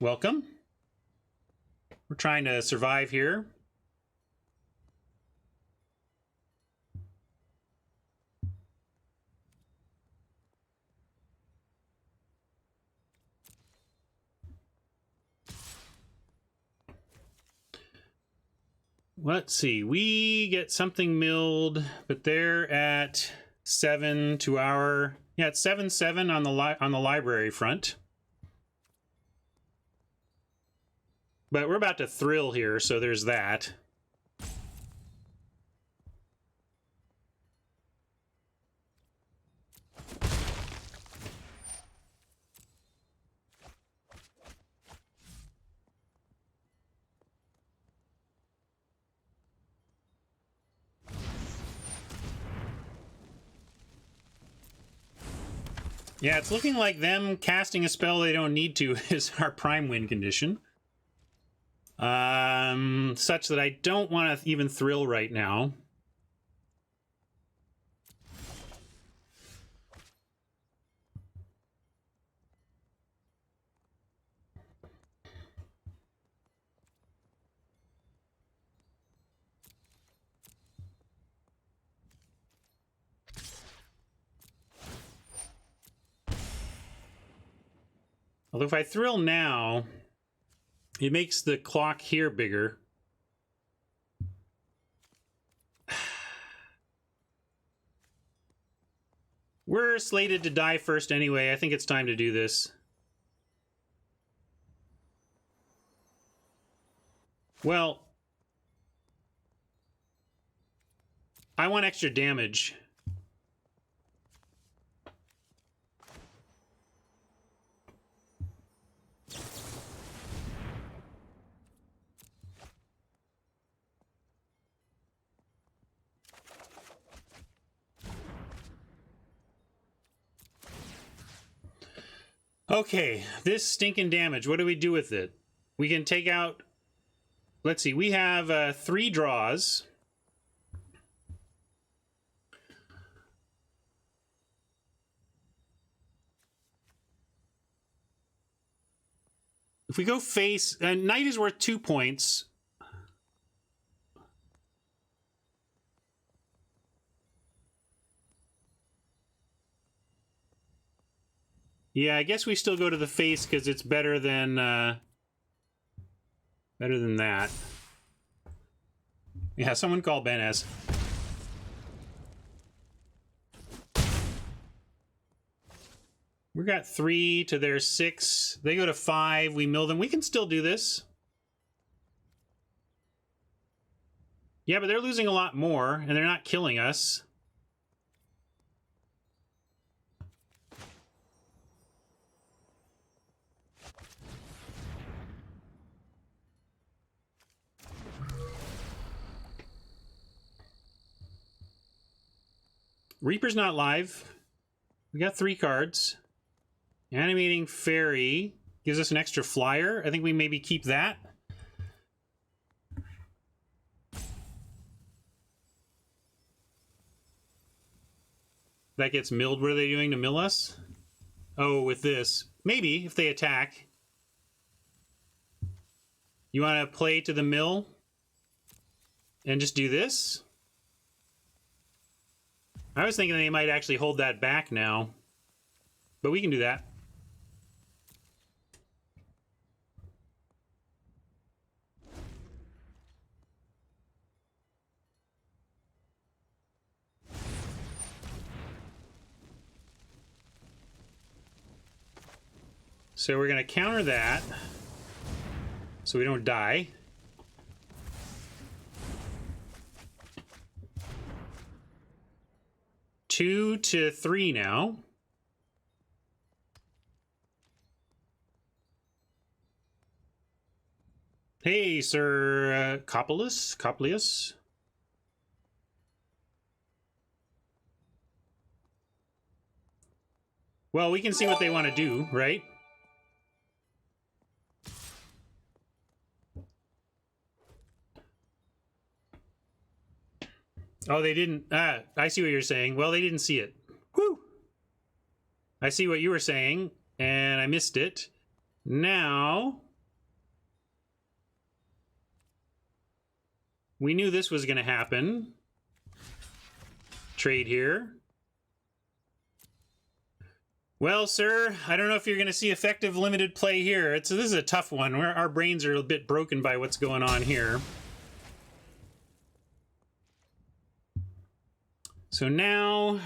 Welcome. We're trying to survive here. Let's see. We get something milled, but they're at 7 to our... Yeah, it's 7-7 on the library front. But we're about to thrill here, so there's that. Yeah, it's looking like them casting a spell they don't need to is our prime win condition. Such that I don't want to even thrill right now. Although if I thrill now, it makes the clock here bigger. We're slated to die first anyway. I think it's time to do this. Well, I want extra damage. Okay, this stinking damage, what do we do with it? We can take out... Let's see, we have 3 draws. If we go face... Knight is worth 2 points. Yeah, I guess we still go to the face because it's better than that. Yeah, someone call Ben S. We got 3 to their 6. They go to 5. We mill them. We can still do this. Yeah, but they're losing a lot more, and they're not killing us. Reaper's not live. We got 3 cards. Animating Fairy gives us an extra flyer. I think we maybe keep that. That gets milled. What are they doing to mill us? Oh, with this. Maybe, if they attack. You want to play to the mill? And just do this? I was thinking they might actually hold that back now. But we can do that. So we're going to counter that so we don't die. Two to 3 now. Hey, Sir Coplius. Well, we can see what they want to do, right? Oh, they didn't. I see what you're saying. Well, they didn't see it. Whew! I see what you were saying, and I missed it. Now... we knew this was going to happen. Trade here. Well, sir, I don't know if you're going to see effective limited play here. This is a tough one. Our brains are a bit broken by what's going on here. So now...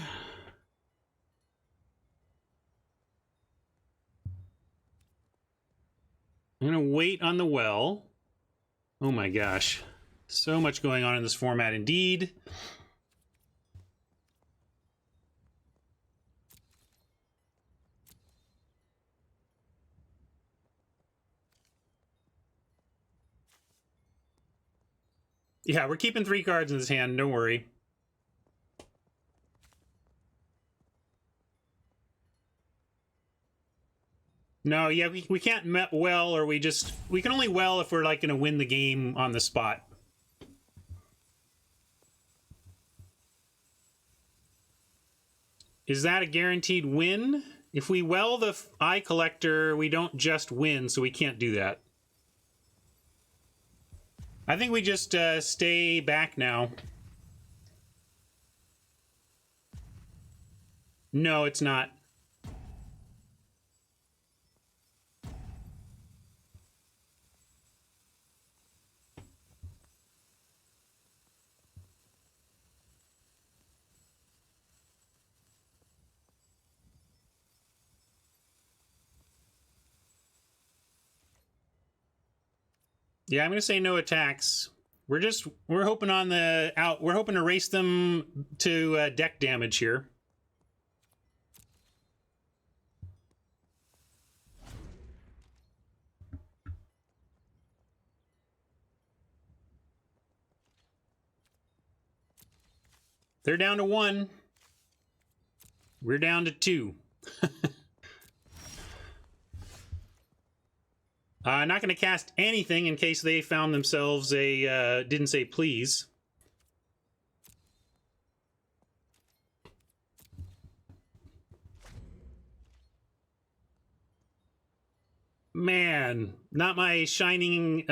I'm going to wait on the well. Oh my gosh. So much going on in this format indeed. Yeah, we're keeping 3 cards in this hand, don't worry. No, yeah, we can't well, or we can only well if we're like going to win the game on the spot. Is that a guaranteed win? If we well the Eye Collector, we don't just win, so we can't do that. I think we just stay back now. No, it's not. Yeah, I'm going to say no attacks. We're hoping on the out. We're hoping to race them to deck damage here. They're down to 1. We're down to 2. Not going to cast anything in case they found themselves a didn't say please. Man, not my shining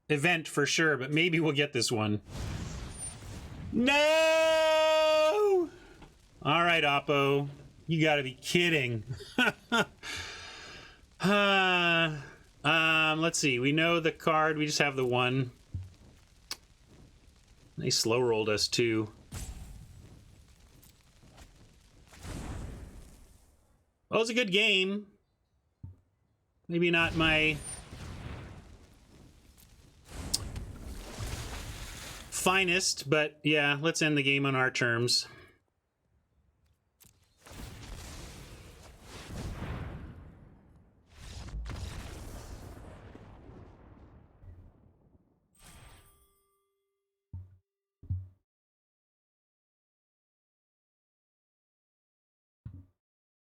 event for sure, but maybe we'll get this one. No! All right, Oppo. You gotta be kidding. Let's see. We know the card. We just have the 1. They slow rolled us too. Well, it was a good game. Maybe not my finest, but yeah, let's end the game on our terms.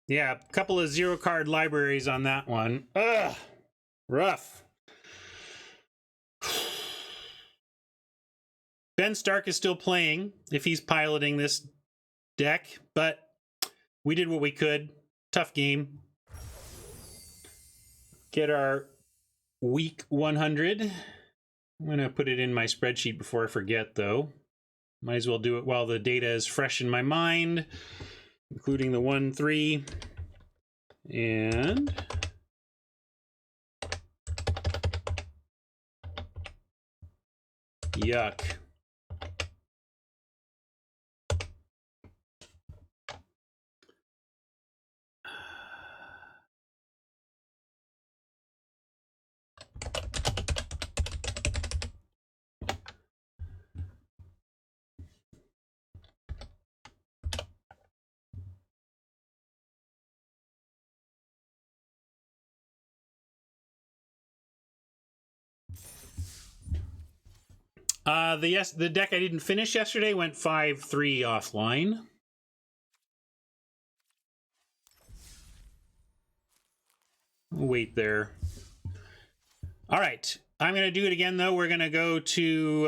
Yeah, a couple of 0-card libraries on that one. Ugh, rough. Ben Stark is still playing if he's piloting this deck, but we did what we could. Tough game. Get our week 100. I'm going to put it in my spreadsheet before I forget, though. Might as well do it while the data is fresh in my mind, including the 1-3. And yuck. The deck I didn't finish yesterday went 5-3 offline. Wait there. All right, I'm gonna do it again though. We're gonna go to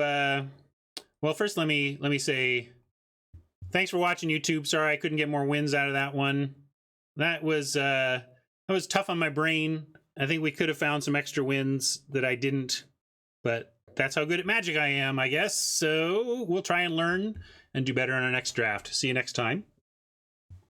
well, first let me say thanks for watching, YouTube. Sorry I couldn't get more wins out of that one. That was tough on my brain. I think we could have found some extra wins that I didn't, but that's how good at Magic I am, I guess. So we'll try and learn and do better on our next draft. See you next time.